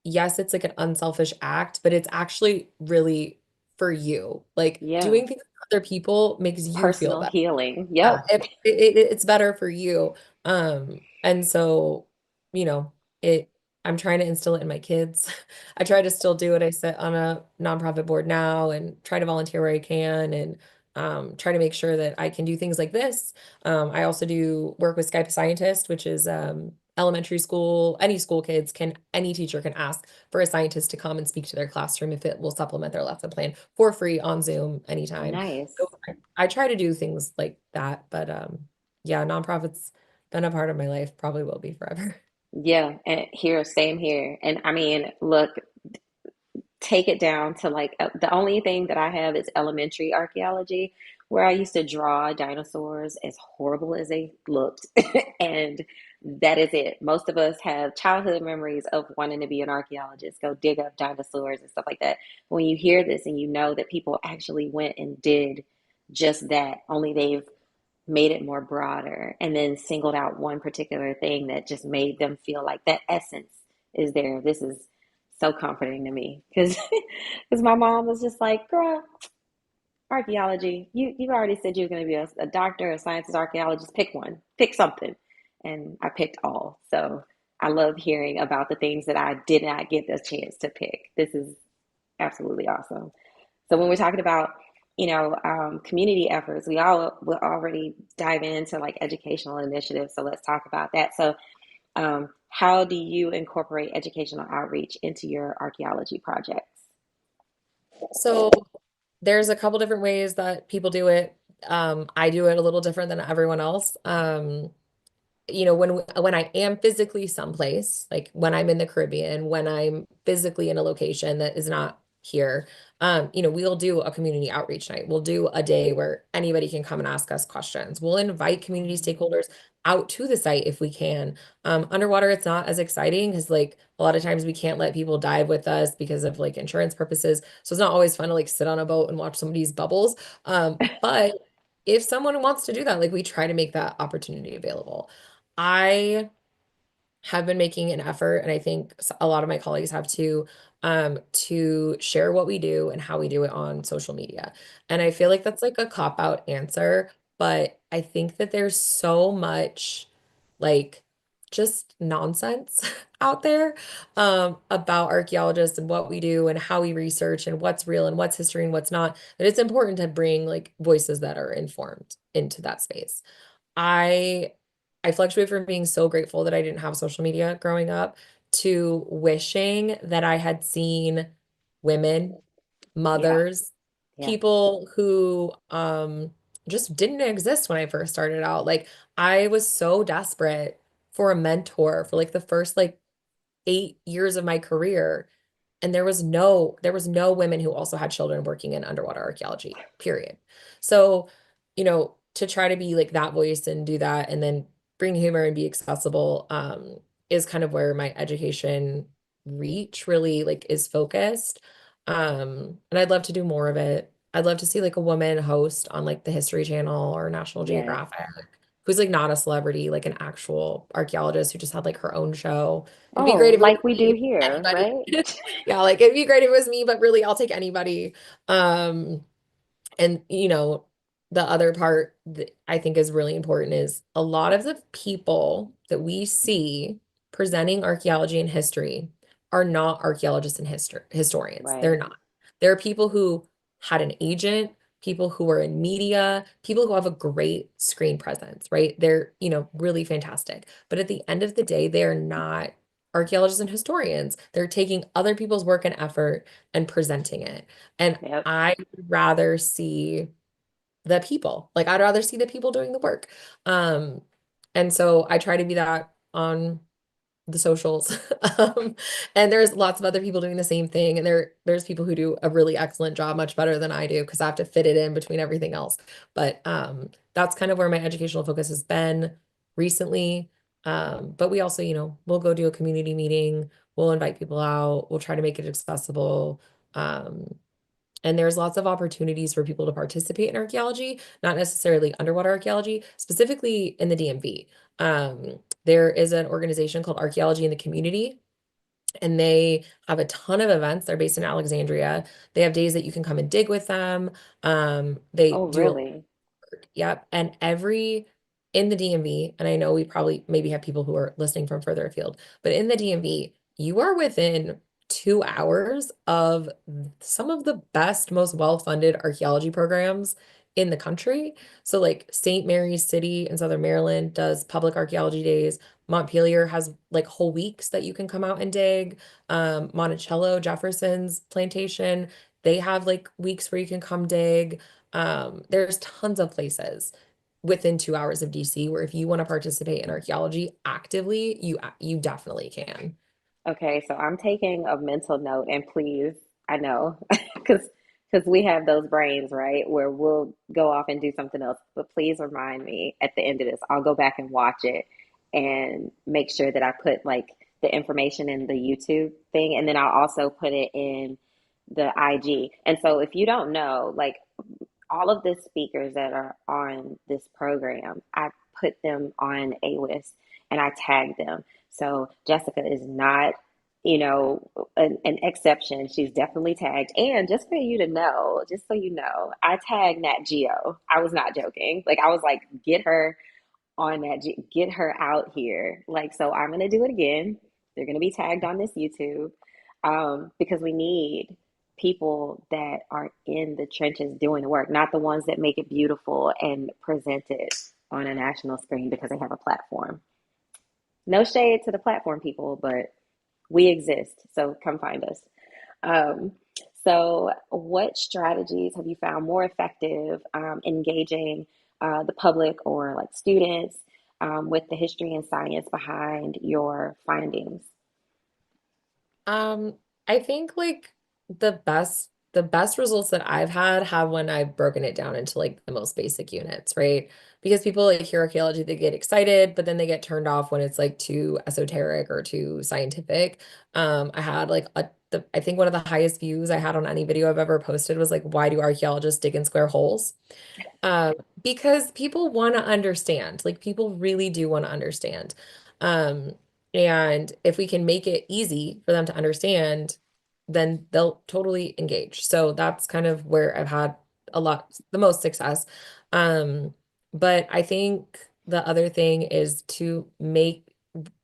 yes, it's like an unselfish act, but it's actually really for you. Like Yeah. doing things for other people makes you feel Personal better. healing. Yeah, Yep. it's better for you. And so, you know, it I'm trying to instill it in my kids. I try to still do it. I sit on a nonprofit board now and try to volunteer where I can and try to make sure that I can do things like this. I also do work with Skype Scientist, which is elementary school, any teacher can ask for a scientist to come and speak to their classroom if it will supplement their lesson plan for free on Zoom anytime. So Nice. I try to do things like that, but yeah, nonprofits been a part of my life, probably will be forever. Yeah. And here, same here. And I mean, look, take it down to like the only thing that I have is elementary archaeology, where I used to draw dinosaurs as horrible as they looked. And that is it. Most of us have childhood memories of wanting to be an archaeologist, go dig up dinosaurs and stuff like that. When you hear this and you know that people actually went and did just that, only they've made it more broader and then singled out one particular thing that just made them feel like that essence is there. This is so comforting to me because because my mom was just like, girl, archaeology, you already said you were going to be a doctor, a scientist, archaeologist. Pick one, pick something. And I picked all. So I love hearing about the things that I did not get the chance to pick. This is absolutely awesome. So when we're talking about, community efforts, we all will already dive into like educational initiatives. So let's talk about that. So how do you incorporate educational outreach into your archaeology projects? So there's a couple different ways that people do it. I do it a little different than everyone else. When I am physically someplace, like when I'm in the Caribbean, when I'm physically in a location that is not here, we'll do a community outreach night. We'll do a day where anybody can come and ask us questions. We'll invite community stakeholders out to the site if we can. Underwater, it's not as exciting because like a lot of times we can't let people dive with us because of like insurance purposes. So it's not always fun to like sit on a boat and watch somebody's bubbles. But if someone wants to do that, like we try to make that opportunity available. I have been making an effort, and I think a lot of my colleagues have to share what we do and how we do it on social media. And I feel like that's like a cop-out answer, but I think that there's so much like just nonsense out there about archaeologists and what we do and how we research and what's real and what's history and what's not, that it's important to bring like voices that are informed into that space. I I fluctuate from being so grateful that I didn't have social media growing up to wishing that I had seen women, Yeah. mothers, Yeah. people who just didn't exist when I first started out. Like I was so desperate for a mentor for like the first like 8 years of my career. And there was no women who also had children working in underwater archaeology, period. So, to try to be like that voice and do that and then bring humor and be accessible, is kind of where my education reach really like is focused. And I'd love to do more of it. I'd love to see like a woman host on like the History Channel or National Yes. Geographic, who's like not a celebrity, like an actual archaeologist who just had like her own show. It'd be Oh, great if it was like we do me, here, anybody. right? Yeah, like it'd be great if it was me, but really I'll take anybody. Um, and the other part that I think is really important is a lot of the people that we see presenting archaeology and history are not archaeologists and historians. They're Right. not. They're people who had an agent, people who are in media, people who have a great screen presence, right? They're, really fantastic. But at the end of the day, they are not archaeologists and historians. They're taking other people's work and effort and presenting it. And Yep. I would rather see the people. Like I'd rather see the people doing the work. Um, and so I try to be that on the socials. Um, and there's lots of other people doing the same thing. And there's people who do a really excellent job, much better than I do, because I have to fit it in between everything else. But that's kind of where my educational focus has been recently. But we also, we'll go do a community meeting, we'll invite people out, we'll try to make it accessible. Um, and there's lots of opportunities for people to participate in archaeology, not necessarily underwater archaeology, specifically in the DMV. There is an organization called Archaeology in the Community, and they have a ton of events. They're based in Alexandria. They have days that you can come and dig with them. They Oh, do a really? Yep. And in the DMV, and I know we probably maybe have people who are listening from further afield, but in the DMV, you are within 2 hours of some of the best, most well-funded archaeology programs in the country. So, like St. Mary's City in Southern Maryland does public archaeology days. Montpelier has like whole weeks that you can come out and dig. Monticello, Jefferson's plantation, they have like weeks where you can come dig. There's tons of places within 2 hours of DC where if you want to participate in archaeology actively, you definitely can. Okay, so I'm taking a mental note, and please, I know, because we have those brains, right, where we'll go off and do something else. But please remind me at the end of this. I'll go back and watch it and make sure that I put like the information in the YouTube thing, and then I'll also put it in the IG. And so if you don't know, like all of the speakers that are on this program, I put them on AWIS and I tag them. So Jessica is not, an exception. She's definitely tagged. And just for you to know, just so you know, I tagged Nat Geo. I was not joking. Like I was like, get her on get her out here. Like, so I'm gonna do it again. They're gonna be tagged on this YouTube, because we need people that are in the trenches doing the work, not the ones that make it beautiful and present it on a national screen because they have a platform. No shade to the platform people, but we exist, so come find us. Um, so, what strategies have you found more effective, engaging the public or like students, with the history and science behind your findings? Um, I think like the best results that I've had have when I've broken it down into like the most basic units, right? Because people like hear archaeology, they get excited, but then they get turned off when it's like too esoteric or too scientific. I had like I think one of the highest views I had on any video I've ever posted was like, why do archaeologists dig in square holes? Um, because people want to understand, like people really do want to understand. Um, and if we can make it easy for them to understand, then they'll totally engage. So that's kind of where I've had the most success. Um, but I think the other thing is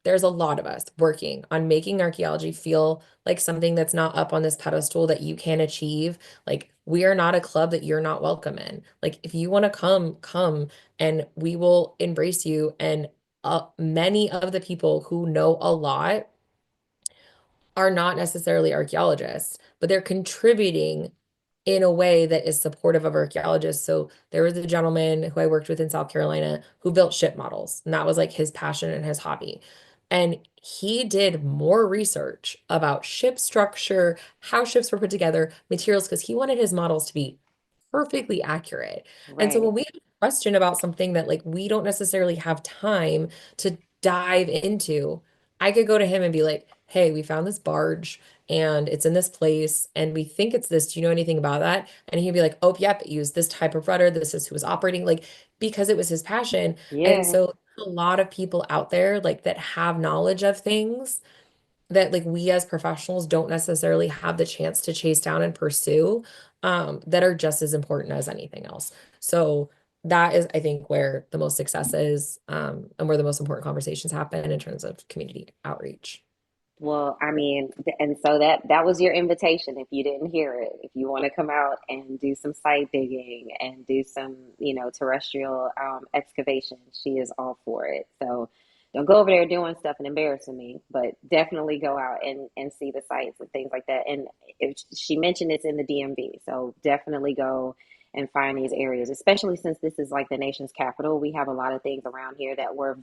there's a lot of us working on making archaeology feel like something that's not up on this pedestal that you can achieve. Like we are not a club that you're not welcome in. Like if you want to come, come, and we will embrace you. And many of the people who know a lot are not necessarily archaeologists, but they're contributing in a way that is supportive of archaeologists. So there was a gentleman who I worked with in South Carolina who built ship models, and that was like his passion and his hobby. And he did more research about ship structure, how ships were put together, materials, because he wanted his models to be perfectly accurate. And so Right. when we have a question about something that like we don't necessarily have time to dive into, I could go to him and be like, hey, we found this barge and it's in this place and we think it's this. Do you know anything about that? And he'd be like, oh, yep, it used this type of rudder. This is who was operating, like, because it was his passion. And Yeah. so a lot of people out there like that have knowledge of things that like we as professionals don't necessarily have the chance to chase down and pursue, that are just as important as anything else. So that is, I think, where the most success is, and where the most important conversations happen in terms of community outreach. Well, I mean, and so that was your invitation. If you didn't hear it, if you want to come out and do some site digging and do some, terrestrial excavation, she is all for it. So don't go over there doing stuff and embarrassing me, but definitely go out and see the sites and things like that. And if she mentioned it's in the DMV, so definitely go and find these areas, especially since this is like the nation's capital. We have a lot of things around here that were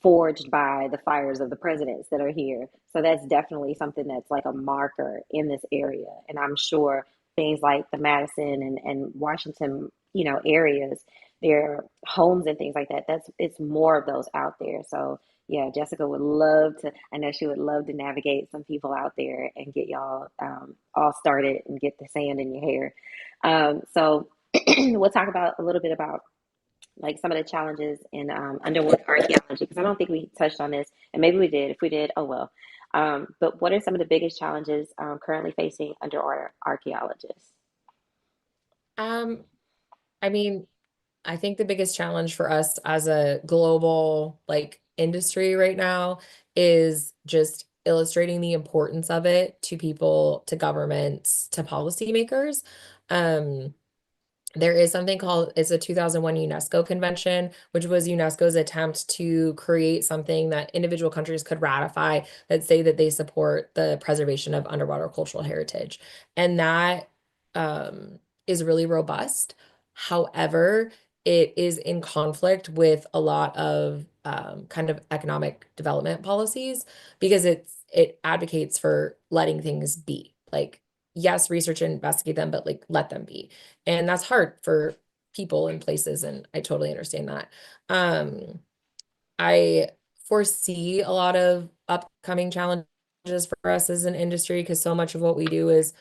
forged by the fires of the presidents that are here. So that's definitely something that's like a marker in this area. And I'm sure things like the Madison and Washington, areas, their homes and things like that, it's more of those out there. So yeah, Jessica would love to, I know she would love to navigate some people out there and get y'all all started and get the sand in your hair. So we'll talk about a little bit about like some of the challenges in underwater archaeology, because I don't think we touched on this, and maybe we did. If we did, oh well. But what are some of the biggest challenges currently facing underwater archaeologists? Um, I mean, I think the biggest challenge for us as a global like industry right now is just illustrating the importance of it to people, to governments, to policymakers. Um, there is something called, it's a 2001 UNESCO convention, which was UNESCO's attempt to create something that individual countries could ratify that say that they support the preservation of underwater cultural heritage. And that is really robust. However, it is in conflict with a lot of kind of economic development policies because it advocates for letting things be. Like, yes, research and investigate them, but like let them be. And that's hard for people and places, and I totally understand that. Um, I foresee a lot of upcoming challenges for us as an industry because so much of what we do is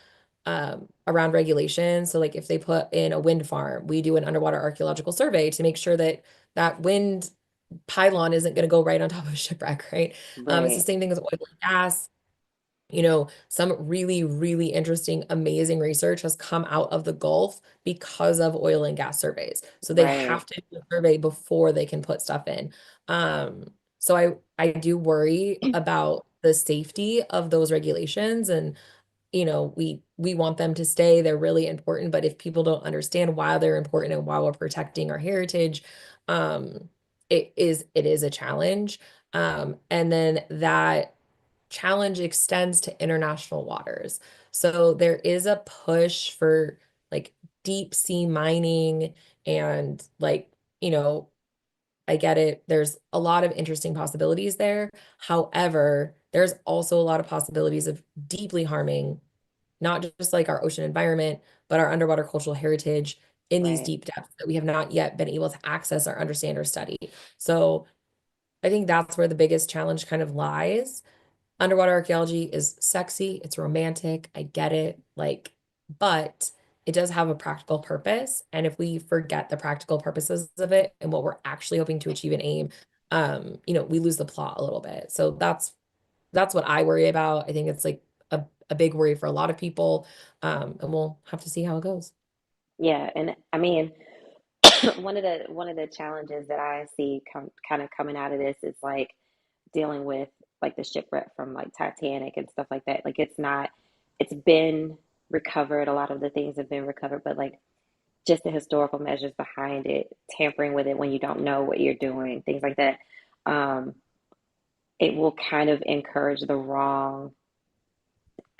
around regulation. So, like if they put in a wind farm, we do an underwater archaeological survey to make sure that that wind pylon isn't going to go right on top of a shipwreck, right? It's the Right, same thing as oil and gas. Some really, really interesting, amazing research has come out of the Gulf because of oil and gas surveys. So they right, have to do a survey before they can put stuff in. Um, so I do worry about the safety of those regulations, and we want them to stay. They're really important, but if people don't understand why they're important and why we're protecting our heritage, um, it is a challenge. And then that challenge extends to international waters. So there is a push for like deep sea mining and like, you know, I get it. There's a lot of interesting possibilities there. However, there's also a lot of possibilities of deeply harming not just like our ocean environment, but our underwater cultural heritage in these right. deep depths that we have not yet been able to access or understand or study. So I think that's where the biggest challenge kind of lies. Underwater archaeology is sexy, it's romantic, I get it, like, but it does have a practical purpose. And if we forget the practical purposes of it and what we're actually hoping to achieve and aim, we lose the plot a little bit. So that's what I worry about. I think it's like a big worry for a lot of people. And we'll have to see how it goes. Yeah, and I mean, one of the challenges that I see kind of coming out of this is like dealing with like the shipwreck from like Titanic and stuff like that. Like it's been recovered. A lot of the things have been recovered, but like just the historical measures behind it, tampering with it when you don't know what you're doing, things like that. Um, it will kind of encourage the wrong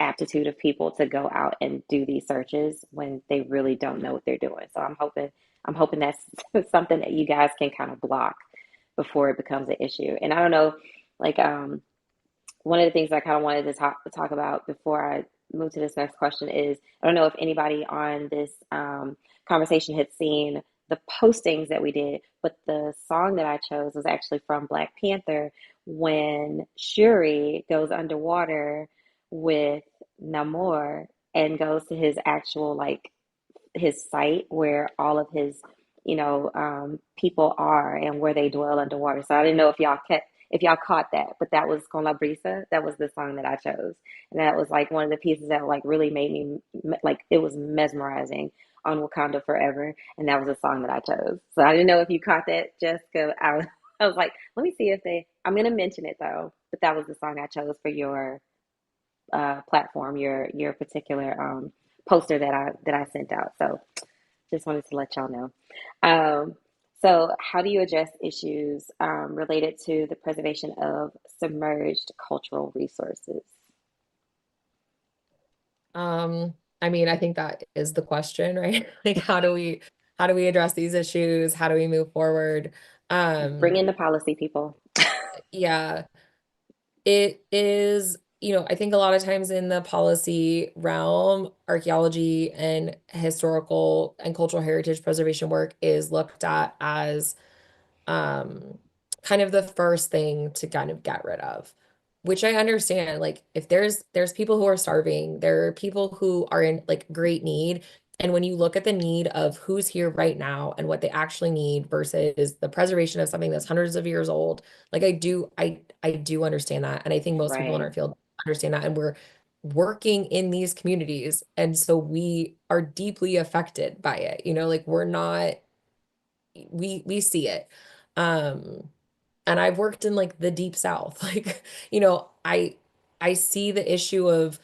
aptitude of people to go out and do these searches when they really don't know what they're doing. So I'm hoping that's something that you guys can kind of block before it becomes an issue. And I don't know, like one of the things I kind of wanted to talk about before I move to this next question is I don't know if anybody on this conversation had seen the postings that we did, but the song that I chose was actually from Black Panther when Shuri goes underwater with Namor and goes to his actual like his site where all of his, people are and where they dwell underwater. So I didn't know if y'all caught that, but that was Con la Brisa. That was the song that I chose, and that was like one of the pieces that like really made me like it was mesmerizing on Wakanda Forever, and that was a song that I chose. So I didn't know if you caught that, Jessica. I was like, let me see if they. I'm gonna mention it though, but that was the song I chose for your platform, your particular poster that I sent out. So just wanted to let y'all know. Um, so, how do you address issues related to the preservation of submerged cultural resources? I mean, I think that is the question, right? Like how do we address these issues? How do we move forward? Bring Um, in the policy people. yeah, it is, I think a lot of times in the policy realm, archaeology and historical and cultural heritage preservation work is looked at as um kind of the first thing to kind of get rid of, which I understand. Like if there's people who are starving, there are people who are in like great need, and when you look at the need of who's here right now and what they actually need versus the preservation of something that's hundreds of years old, like I do understand that, and I think most people in Right. our field understand that, and we're working in these communities, and so we are deeply affected by it, like we're not, we see it. Um, and I've worked in like the deep south. Like, I see the issue of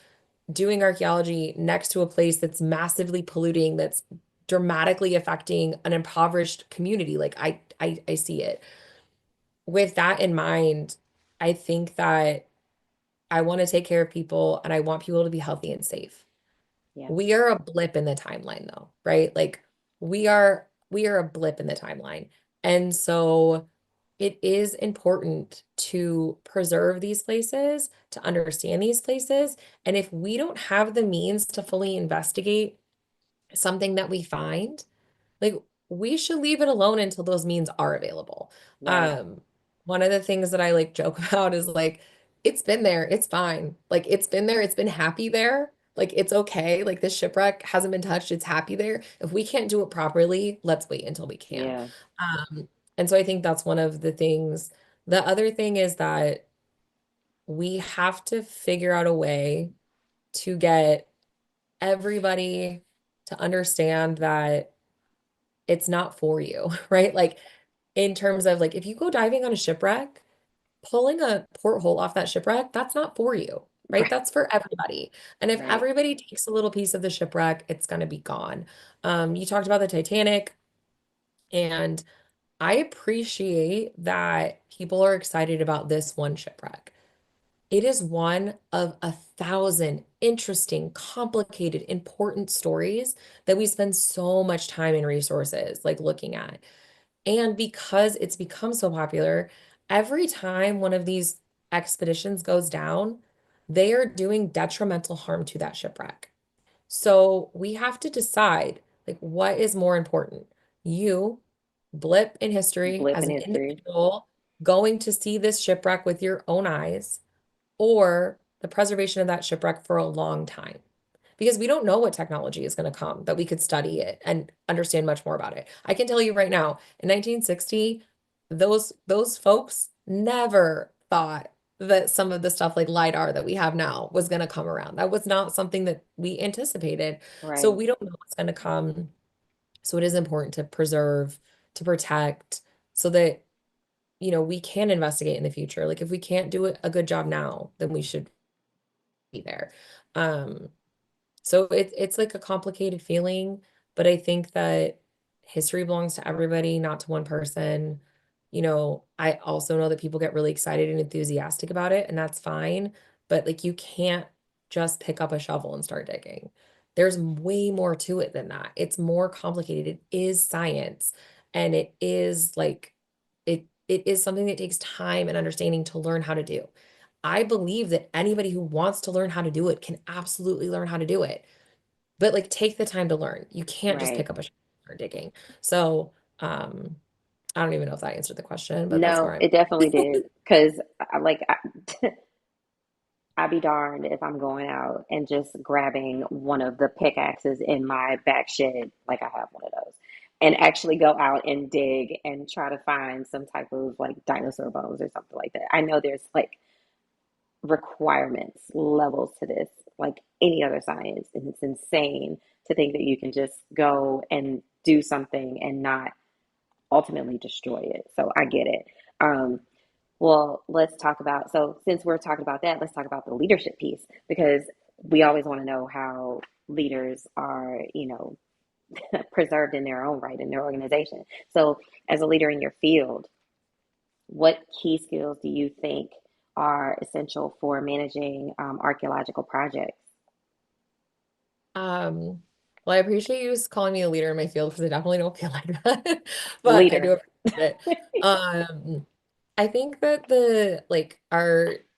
doing archaeology next to a place that's massively polluting, that's dramatically affecting an impoverished community. Like I see it. With that in mind, I think that I want to take care of people and I want people to be healthy and safe. Yeah. We are a blip in the timeline though, right? Like we are a blip in the timeline. And so it is important to preserve these places, to understand these places. And if we don't have the means to fully investigate something that we find, like we should leave it alone until those means are available. Right. Um, One of the things that I like joke about is like, it's been there, it's fine. Like it's been there, it's been happy there. Like it's okay. Like this shipwreck hasn't been touched, it's happy there. If we can't do it properly, let's wait until we can. Yeah. And so I think that's one of the things. The other thing is that we have to figure out a way to get everybody to understand that it's not for you, right? Like in terms of like if you go diving on a shipwreck, pulling a porthole off that shipwreck, that's not for you, right? Right. That's for everybody. And if Right. everybody takes a little piece of the shipwreck, it's going to be gone. You talked about the Titanic, and I appreciate that people are excited about this one shipwreck. It is one of 1,000 interesting, complicated, important stories that we spend so much time and resources like looking at. And because it's become so popular, every time one of these expeditions goes down, they are doing detrimental harm to that shipwreck. So we have to decide like what is more important? You, blip in history Blip as in an history. individual, going to see this shipwreck with your own eyes, or the preservation of that shipwreck for a long time. Because we don't know what technology is going to come that we could study it and understand much more about it. I can tell you right now, in 1960, those folks never thought that some of the stuff like LiDAR that we have now was going to come around. That was not something that we anticipated. So Right. we don't know what's going to come. So it is important to preserve, to protect, so that we can investigate in the future. Like if we can't do a good job now, then we should be there. Um, so it's like a complicated feeling, but I think that history belongs to everybody, not to one person. I also know that people get really excited and enthusiastic about it, and that's fine. But like you can't just pick up a shovel and start digging. There's way more to it than that. It's more complicated. It is science, and it is like it is something that takes time and understanding to learn how to do. I believe that anybody who wants to learn how to do it can absolutely learn how to do it. But like take the time to learn. You can't just Right. pick up a shovel and start digging. So, I don't even know if that answered the question, but that's No, where I'm. it definitely did. Because I'd be darned if I'm going out and just grabbing one of the pickaxes in my back shed, like I have one of those, and actually go out and dig and try to find some type of like dinosaur bones or something like that. I know there's like requirements, levels to this, like any other science, and it's insane to think that you can just go and do something and not ultimately destroy it. So I get it. Um, well, let's talk about, so since we're talking about that, let's talk about the leadership piece because we always want to know how leaders are, preserved in their own right in their organization. So, as a leader in your field, what key skills do you think are essential for managing archaeological projects? Um, well, I appreciate you calling me a leader in my field because I definitely don't feel like that, but I do Leader, appreciate it. I think that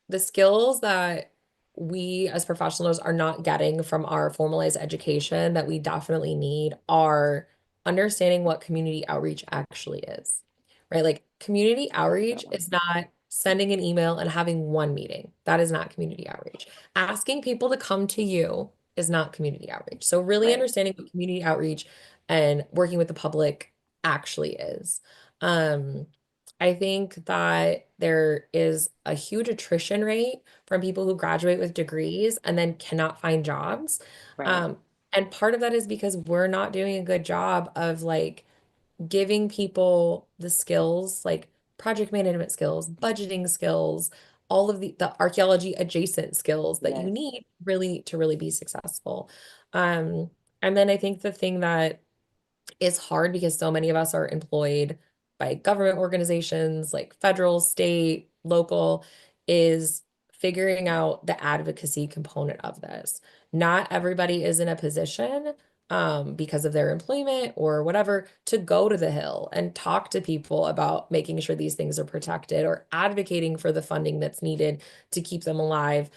the skills that we as professionals are not getting from our formalized education that we definitely need are understanding what community outreach actually is, right? Like community that's a good outreach one. is not sending an email and having one meeting. That is not community outreach. Asking people to come to you is not community outreach. So really Right, understanding what community outreach and working with the public actually is. Um, I think that there is a huge attrition rate from people who graduate with degrees and then cannot find jobs. right, Um, and part of that is because we're not doing a good job of like giving people the skills, like project management skills, budgeting skills, all of the archaeology adjacent skills that you yes, need really to really be successful. Um, and then I think the thing that is hard because so many of us are employed by government organizations like federal, state, local, is figuring out the advocacy component of this. Not everybody is in a position, because of their employment or whatever, to go to the Hill and talk to people about making sure these things are protected or advocating for the funding that's needed to keep them alive.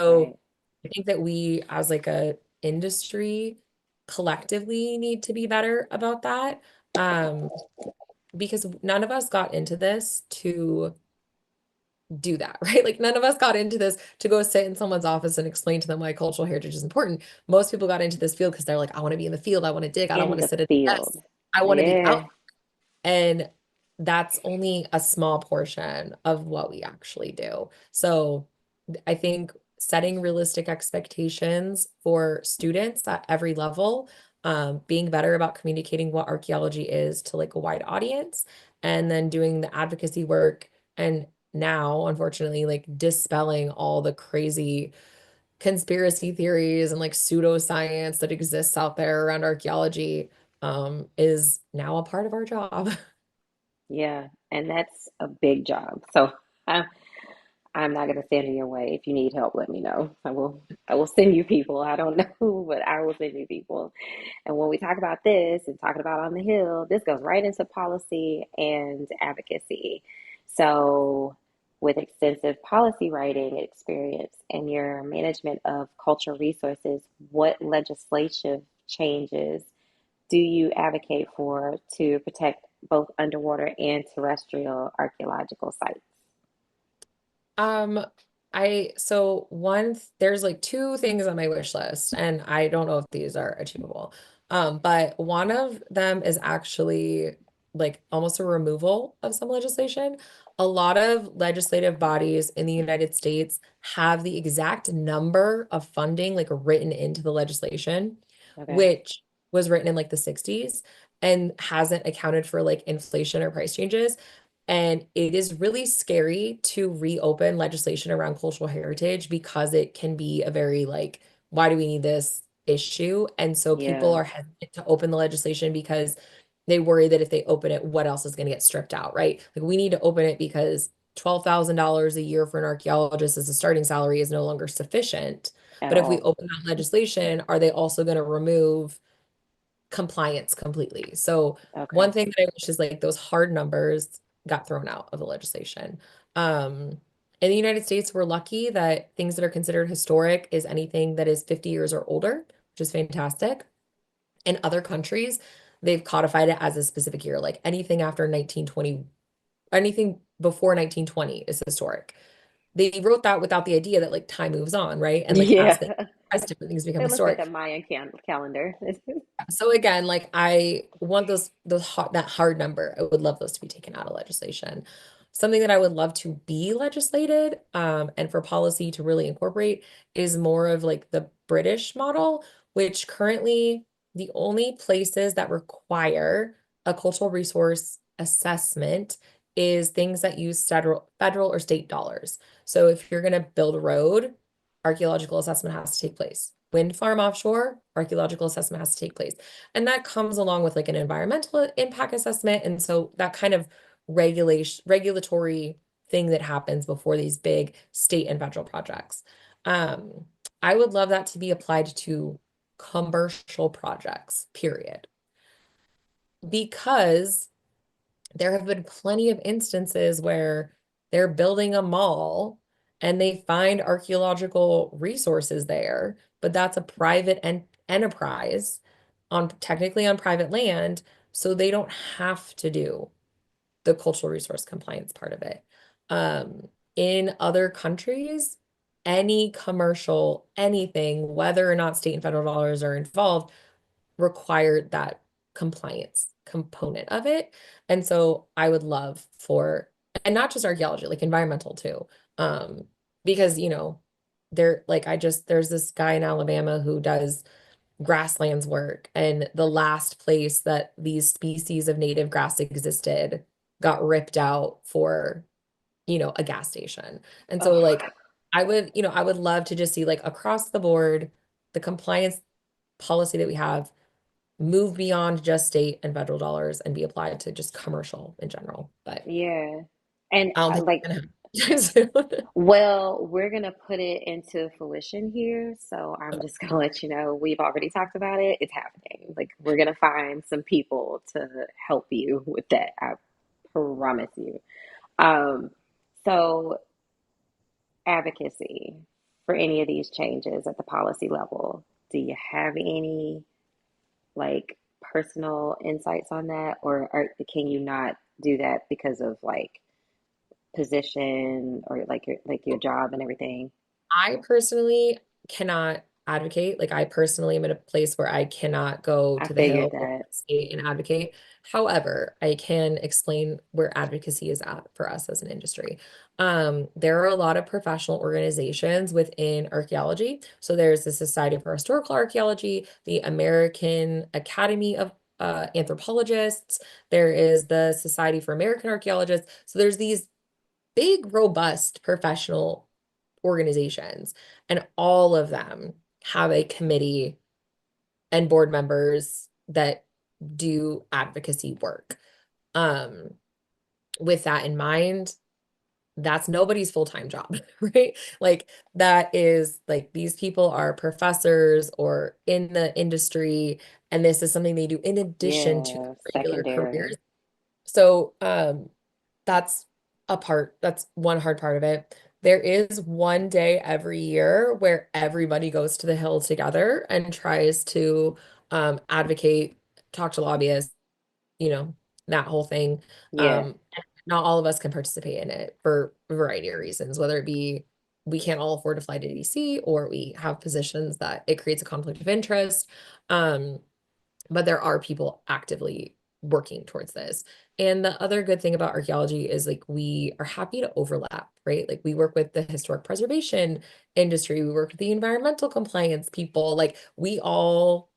right, So I think that we, as like a industry, collectively need to be better about that. Um, because none of us got into this to do that, right? Like none of us got into this to go sit in someone's office and explain to them why cultural heritage is important. Most people got into this field because they're like, I want to be in the field, I want to dig, I don't in want to the sit at a desk, field. I want to be Yeah, out. And that's only a small portion of what we actually do. So I think setting realistic expectations for students at every level, being better about communicating what archaeology is to like a wide audience, and then doing the advocacy work. And now, unfortunately, like dispelling all the crazy conspiracy theories and like pseudoscience that exists out there around archaeology, is now a part of our job. yeah, and that's a big job. So I'm I'm not gonna stand in your way. If you need help, let me know. I will send you people. I don't know who, but I will send you people. And when we talk about this and talking about on the Hill, this goes right into policy and advocacy. So, with extensive policy writing experience and your management of cultural resources, what legislative changes do you advocate for to protect both underwater and terrestrial archaeological sites? Um, there's like two things on my wish list, and I don't know if these are achievable. But one of them is actually like almost a removal of some legislation. A lot of legislative bodies in the United States have the exact number of funding like written into the legislation, Okay. which was written in like the 60s and hasn't accounted for like inflation or price changes. And it is really scary to reopen legislation around cultural heritage because it can be a very like, why do we need this issue? And so people Yeah. are hesitant to open the legislation because they worry that if they open it, what else is going to get stripped out, right? Like we need to open it because $12,000 a year for an archaeologist as a starting salary is no longer sufficient. But if we Oh, open that legislation, are they also going to remove compliance completely? So one okay. thing that I wish is like those hard numbers got thrown out of the legislation. Um, in the United States, we're lucky that things that are considered historic is anything that is 50 years or older, which is fantastic. In other countries, they've codified it as a specific year, like anything after 1920, anything before 1920 is historic. They wrote that without the idea that like time moves on, right? And like Yeah. as different things become They looked at the historic. Mayan calendar. So again, like I want those hard, that hard number. I would love those to be taken out of legislation. Something that I would love to be legislated, and for policy to really incorporate is more of like the British model, which currently the only places that require a cultural resource assessment is things that use federal or state dollars. So if you're going to build a road, archaeological assessment has to take place. Wind farm offshore, archaeological assessment has to take place. And that comes along with like an environmental impact assessment. And so that kind of regulatory thing that happens before these big state and federal projects. Um, I would love that to be applied to commercial projects, period. Because there have been plenty of instances where they're building a mall and they find archaeological resources there, but that's a private enterprise on technically on private land, so they don't have to do the cultural resource compliance part of it. In other countries, any commercial anything, whether or not state and federal dollars are involved, required that compliance component of it. And so I would love for, and not just archaeology, like environmental too. Um, because, there, like there's this guy in Alabama who does grasslands work, and the last place that these species of native grass existed got ripped out for, a gas station. And so Oh, like I would love to just see like across the board, the compliance policy that we have move beyond just state and federal dollars and be applied to just commercial in general. But yeah. And I don't think like, it's gonna happen soon. well, we're gonna put it into fruition here. So I'm just gonna let you know we've already talked about it. It's happening. Like we're gonna find some people to help you with that. I promise you. Um, so advocacy for any of these changes at the policy level. Do you have any like personal insights on that, or can you not do that because of like position or like your job and everything? I personally cannot advocate. Like I personally am in a place where I cannot go I to the figured Hill or that. the state and advocate. However, I can explain where advocacy is at for us as an industry. There are a lot of professional organizations within archaeology. So there's the Society for Historical Archaeology, the American Academy of Anthropologists. There is the Society for American Archaeologists. So there's these big, robust professional organizations, and all of them have a committee and board members that do advocacy work. Um, with that in mind, that's nobody's full-time job, right? Like that is like these people are professors or in the industry, and this is something they do in addition to Yeah, their regular careers. secondary. So, that's that's one hard part of it. There is one day every year where everybody goes to the Hill together and tries to advocate, talk to lobbyists, you know, that whole thing. Yeah, Um, Not all of us can participate in it for a variety of reasons, whether it be we can't all afford to fly to DC, or we have positions that it creates a conflict of interest. Um, but there are people actively working towards this. And the other good thing about archaeology is like we are happy to overlap, right? Like we work with the historic preservation industry, we work with the environmental compliance people, like we all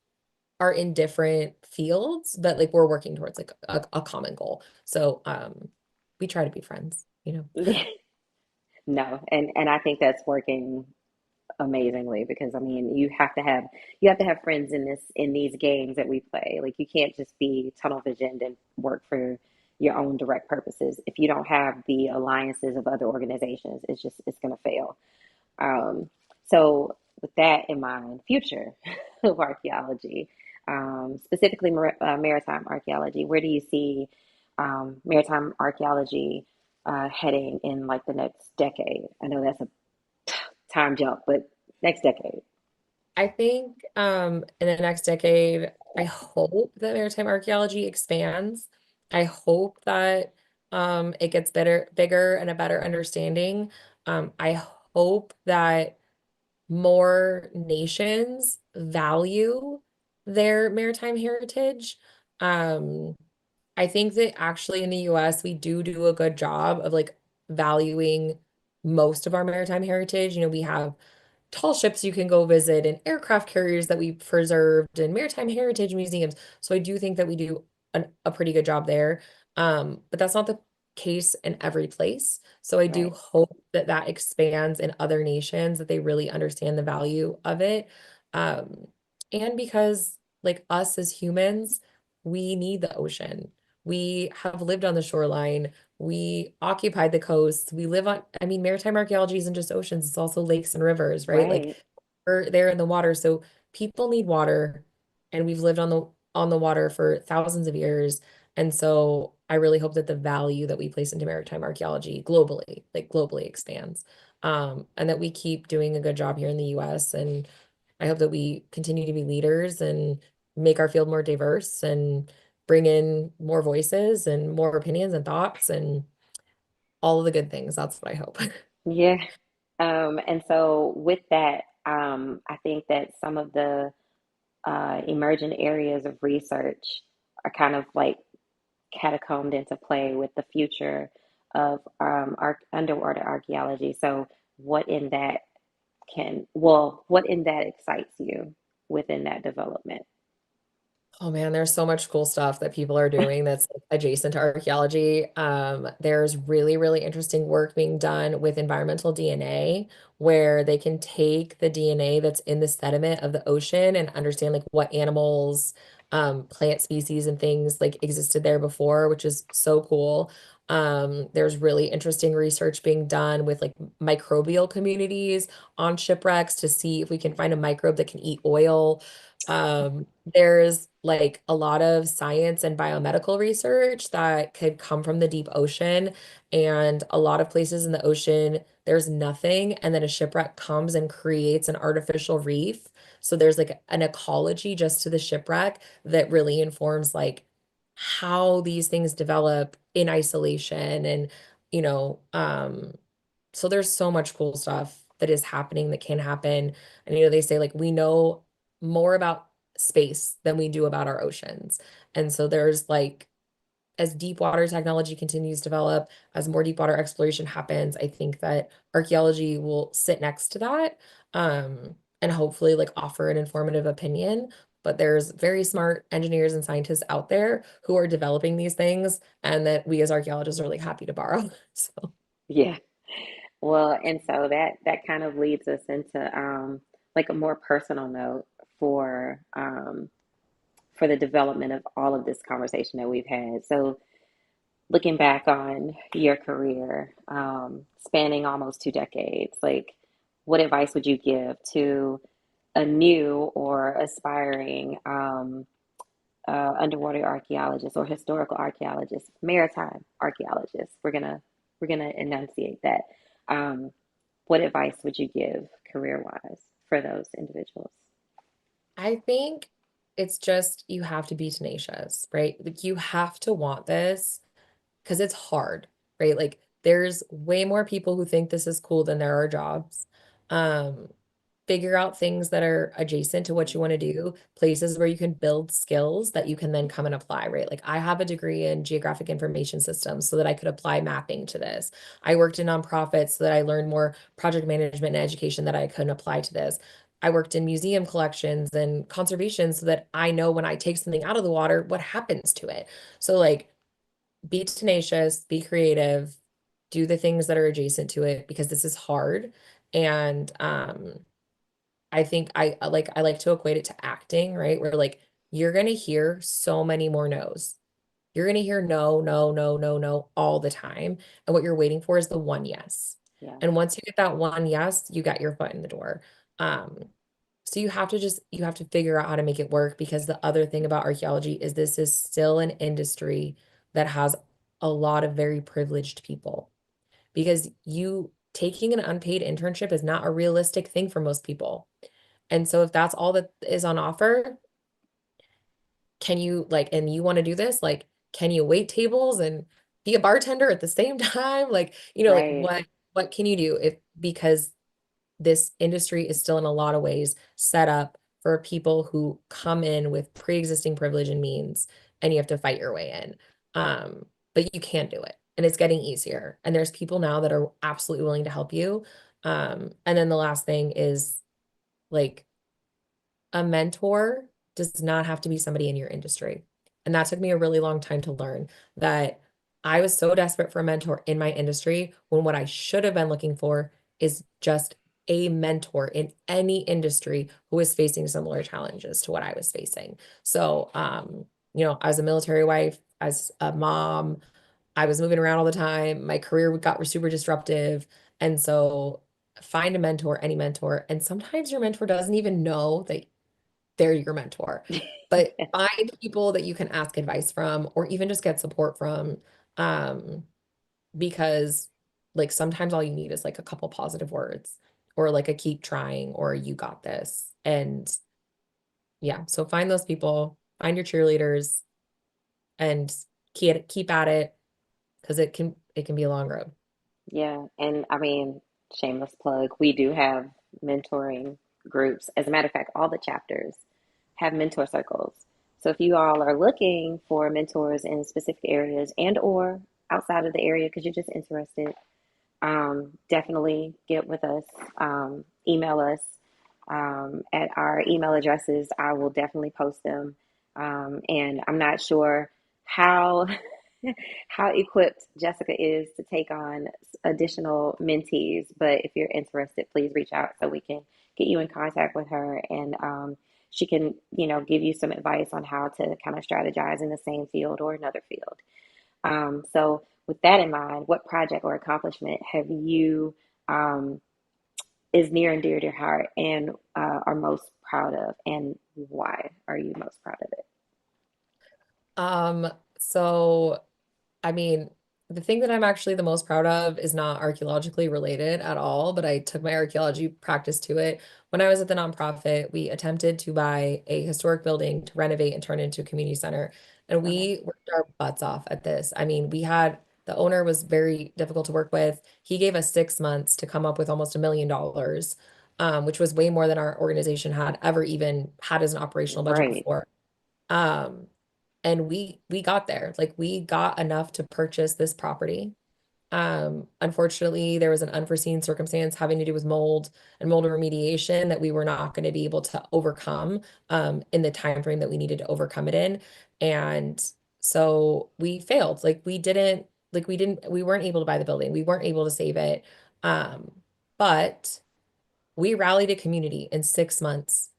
are in different fields, but like we're working towards like a common goal. So we try to be friends. no, and I think that's working amazingly because I mean you have to have friends in these games that we play. Like you can't just be tunnel visioned and work for your own direct purposes. If you don't have the alliances of other organizations, it's gonna fail. Um, so with that in mind, future of archaeology, specifically maritime archaeology. Where do you see maritime archaeology heading in like the next decade? I know that's a time jump, but next decade, I think in the next decade, I hope that maritime archaeology expands. I hope that it gets better, bigger and a better understanding. I hope that more nations value their maritime heritage. Um, I think that actually in the US, we do a good job of like valuing most of our maritime heritage. You know, we have tall ships you can go visit and aircraft carriers that we've preserved and maritime heritage museums. So I do think that we do a pretty good job there. But that's not the case in every place. So I do right? hope that that expands in other nations, that they really understand the value of it. Um, and because like us as humans, we need the ocean. We have lived on the shoreline. We occupy the coast. We live on, I mean, maritime archaeology isn't just oceans, it's also lakes and rivers, right? Like Right. we're there in the water. So people need water and we've lived on the water for thousands of years. And so I really hope that the value that we place into maritime archaeology globally, like globally expands. And that we keep doing a good job here in the US. And I hope that we continue to be leaders and make our field more diverse and bring in more voices and more opinions and thoughts and all of the good things. That's what I hope. Yeah. And so with that, I think that some of the emergent areas of research are kind of like catacombed into play with the future of underwater archaeology. So, what in that what in that excites you within that development? Oh man, there's so much cool stuff that people are doing that's like, adjacent to archaeology. There's really, really interesting work being done with environmental DNA, where they can take the DNA that's in the sediment of the ocean and understand like what animals, plant species and things like existed there before, which is so cool. There's really interesting research being done with like microbial communities on shipwrecks to see if we can find a microbe that can eat oil. There's like a lot of science and biomedical research that could come from the deep ocean. And a lot of places in the ocean, there's nothing. And then a shipwreck comes and creates an artificial reef. So there's like an ecology just to the shipwreck that really informs like how these things develop in isolation. And, you know, so there's so much cool stuff that is happening that can happen. And you know, they say like we know more about space than we do about our oceans. And so there's like as deep water technology continues to develop, as more deep water exploration happens, I think that archaeology will sit next to that, and hopefully like offer an informative opinion. But there's very smart engineers and scientists out there who are developing these things and that we as archaeologists are like happy to borrow. So Yeah. Well, and so that kind of leads us into like a more personal note for the development of all of this conversation that we've had. So, looking back on your career, spanning almost 2 decades, like what advice would you give to a new or aspiring underwater archaeologist or historical archaeologist, maritime archaeologist? We're gonna enunciate that. Um, what advice would you give career wise for those individuals? I think it's just you have to be tenacious, right? Like you have to want this because it's hard, right? Like there's way more people who think this is cool than there are jobs. Um, Figure out things that are adjacent to what you want to do, places where you can build skills that you can then come and apply, right? Like I have a degree in geographic information systems so that I could apply mapping to this. I worked in nonprofits so that I learned more project management and education that I couldn't apply to this. I worked in museum collections and conservation so that I know when I take something out of the water, what happens to it. So like be tenacious, be creative, do the things that are adjacent to it because this is hard. And I think I like to equate it to acting, right? Where like you're gonna hear so many more no's. You're gonna hear no, no, no, no, no all the time. And what you're waiting for is the one yes. Yeah. And once you get that one yes, you got your foot in the door. Um, so you have to figure out how to make it work because the other thing about archaeology is this is still an industry that has a lot of very privileged people because you taking an unpaid internship is not a realistic thing for most people. And so if that's all that is on offer, can you like, and you want to do this, like, can you wait tables and be a bartender at the same time? Like, like Right. what can you do if because this industry is still in a lot of ways set up for people who come in with pre-existing privilege and means, and you have to fight your way in. But you can do it, and it's getting easier. And there's people now that are absolutely willing to help you. And then the last thing is like a mentor does not have to be somebody in your industry. And that took me a really long time to learn that I was so desperate for a mentor in my industry when what I should have been looking for is just a mentor in any industry who is facing similar challenges to what I was facing. So, as a military wife, as a mom, I was moving around all the time. My career got super disruptive. And so find a mentor, any mentor. And sometimes your mentor doesn't even know that they're your mentor. But find people that you can ask advice from or even just get support from. Um, because like sometimes all you need is like a couple positive words or like a keep trying or you got this. And yeah, so find those people, find your cheerleaders and keep at it because it can be a long road. Yeah, and I mean, shameless plug, we do have mentoring groups. As a matter of fact, all the chapters have mentor circles. So if you all are looking for mentors in specific areas and or outside of the area because you're just interested, definitely get with us. Email us at our email addresses. I will definitely post them. And I'm not sure how how equipped Jessica is to take on additional mentees, but if you're interested, please reach out so we can get you in contact with her and she can, give you some advice on how to kind of strategize in the same field or another field. So, with that in mind, what project or accomplishment have you is near and dear to your heart and are most proud of, and why are you most proud of it? Um, so I mean, the thing that I'm actually the most proud of is not archaeologically related at all, but I took my archaeology practice to it. When I was at the nonprofit, we attempted to buy a historic building to renovate and turn into a community center. And Okay. we worked our butts off at this. I mean, the owner was very difficult to work with. He gave us 6 months to come up with almost $1 million, which was way more than our organization had ever even had as an operational budget Right. before. Um, and we got there. Like we got enough to purchase this property. Unfortunately, there was an unforeseen circumstance having to do with mold and mold remediation that we were not going to be able to overcome in the time frame that we needed to overcome it in. And so we failed. We weren't able to buy the building. We weren't able to save it. Um, but we rallied a community in 6 months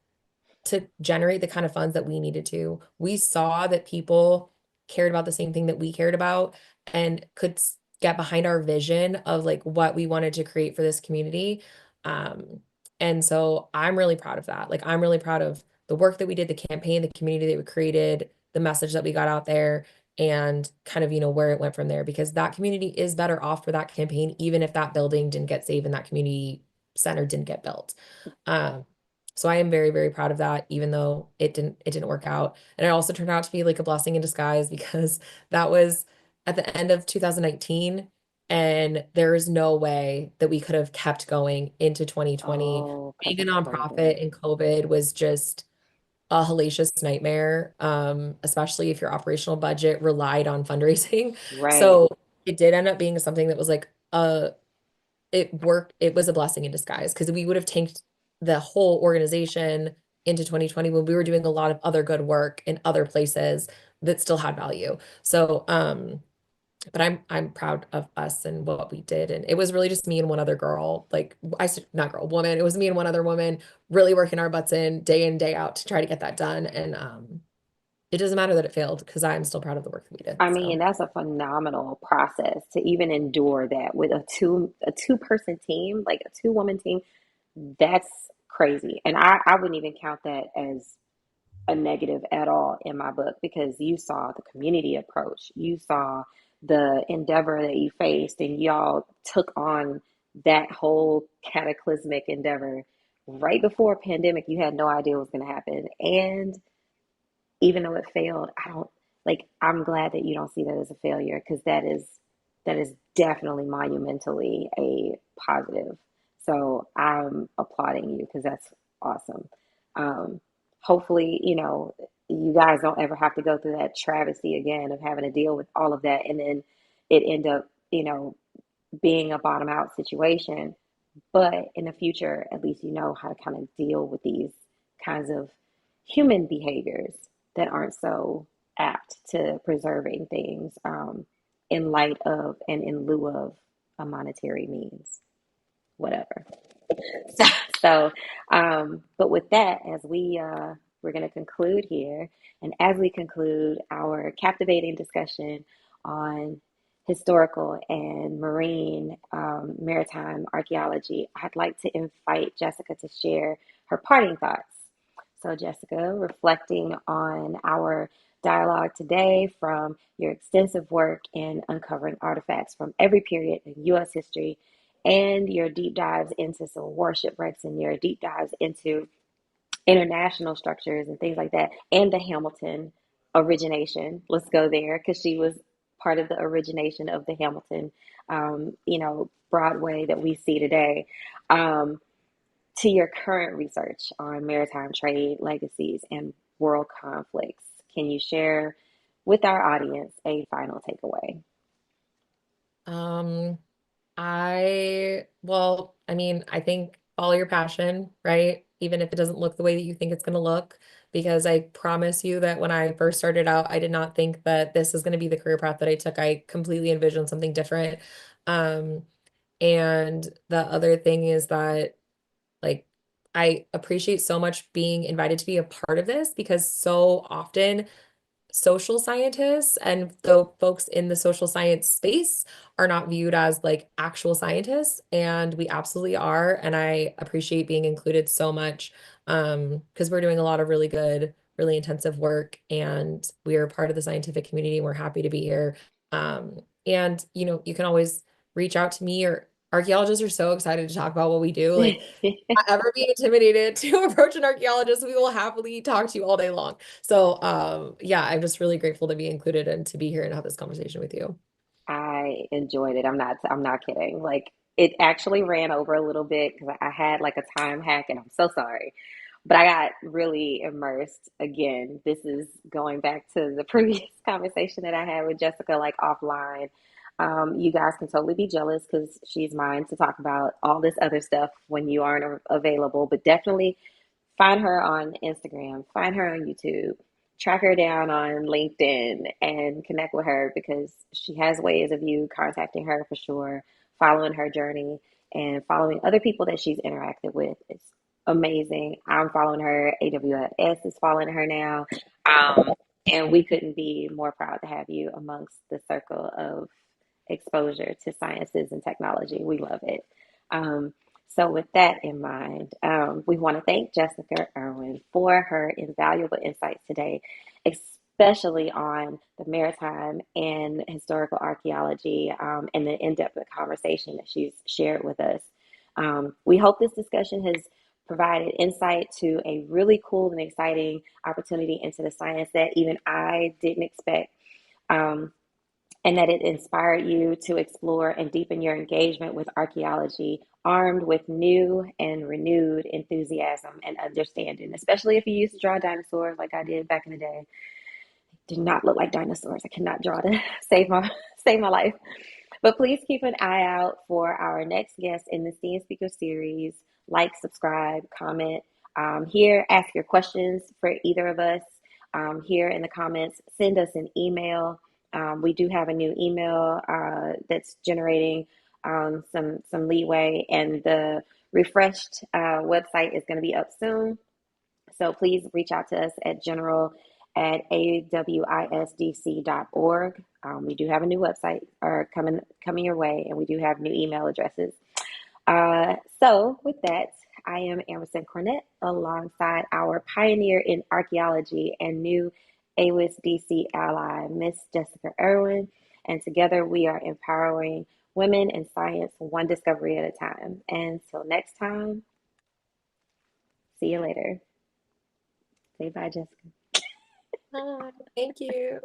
to generate the kind of funds that we needed to. We saw that people cared about the same thing that we cared about and could get behind our vision of like what we wanted to create for this community. Um, and so I'm really proud of that. Like I'm really proud of the work that we did, the campaign, the community that we created, the message that we got out there, and kind of, where it went from there because that community is better off for that campaign, even if that building didn't get saved and that community center didn't get built. Um, so I am very, very proud of that, even though it didn't work out. And it also turned out to be like a blessing in disguise because that was at the end of 2019. And there is no way that we could have kept going into 2020. Oh, because Being a of COVID. nonprofit in COVID was just a hellacious nightmare, especially if your operational budget relied on fundraising. Right. So it did end up being something that was like it worked. It was a blessing in disguise because we would have tanked the whole organization into 2020 when we were doing a lot of other good work in other places that still had value. So, but I'm proud of us and what we did. And it was really just me and one other girl, like not girl, woman. It was me and one other woman really working our butts in day out to try to get that done. And it doesn't matter that it failed because I'm still proud of the work that we did. I mean, So that's a phenomenal process to even endure that with a two person team, like a two woman team. That's crazy. And I wouldn't even count that as a negative at all in my book because you saw the community approach, you saw the endeavor that you faced, and y'all took on that whole cataclysmic endeavor right before a pandemic you had no idea what was going to happen. And even though it failed, I don't like, I'm glad that you don't see that as a failure because that is definitely monumentally a positive. So I'm applauding you because that's awesome. Um, Hopefully, you guys don't ever have to go through that travesty again of having to deal with all of that and then it end up, being a bottom out situation. But in the future, at least you know how to kind of deal with these kinds of human behaviors that aren't so apt to preserving things in light of and in lieu of a monetary means, whatever. So, but with that, as we're going to conclude here, and as we conclude our captivating discussion on historical and marine maritime archaeology, I'd like to invite Jessica to share her parting thoughts. So, Jessica, reflecting on our dialogue today from your extensive work in uncovering artifacts from every period in U.S. history and your deep dives into some war shipwrecks and your deep dives into international structures and things like that, and the Hamilton origination. Let's go there because she was part of the origination of the Hamilton, Broadway that we see today. Um, to your current research on maritime trade legacies and world conflicts, can you share with our audience a final takeaway? Um, I mean, I think follow your passion, right? Even if it doesn't look the way that you think it's going to look, because I promise you that when I first started out, I did not think that this is going to be the career path that I took. I completely envisioned something different. Um, and the other thing is that, like, I appreciate so much being invited to be a part of this because so often social scientists and the folks in the social science space are not viewed as like actual scientists, and we absolutely are. And I appreciate being included so much because we're doing a lot of really good, really intensive work, and we are part of the scientific community. We're happy to be here. And you can always reach out to me, or archaeologists are so excited to talk about what we do. Like, not ever be intimidated to approach an archaeologist. We will happily talk to you all day long. So, yeah, I'm just really grateful to be included and to be here and have this conversation with you. I enjoyed it. I'm not kidding. Like it actually ran over a little bit because I had like a time hack and I'm so sorry. But I got really immersed again. This is going back to the previous conversation that I had with Jessica, like offline. You guys can totally be jealous because she's mine to talk about all this other stuff when you aren't available, but definitely find her on Instagram, find her on YouTube, track her down on LinkedIn, and connect with her because she has ways of you contacting her for sure, following her journey, and following other people that she's interacted with. It's amazing. I'm following her. AWS is following her now. And we couldn't be more proud to have you amongst the circle of exposure to sciences and technology. We love it. Um, so, with that in mind, we want to thank Jessica Irwin for her invaluable insights today, especially on the maritime and historical archaeology and the in depth conversation that she's shared with us. We hope this discussion has provided insight to a really cool and exciting opportunity into the science that even I didn't expect. Um, and that it inspired you to explore and deepen your engagement with archaeology, armed with new and renewed enthusiasm and understanding, especially if you used to draw dinosaurs like I did back in the day. Did not look like dinosaurs. I cannot draw to save my life. But please keep an eye out for our next guest in the Scene Speaker series. Like, subscribe, comment here, ask your questions for either of us here in the comments. Send us an email. We do have a new email that's generating some leeway, and the refreshed website is going to be up soon. So please reach out to us at general at awisdc.org. We do have a new website coming your way, and we do have new email addresses. So with that, I am Ambericent Cornett alongside our pioneer in archaeology and new AWIS DC ally, Miss Jessica Irwin. And together we are empowering women in science one discovery at a time. And until next time, see you later. Say bye, Jessica. Thank you.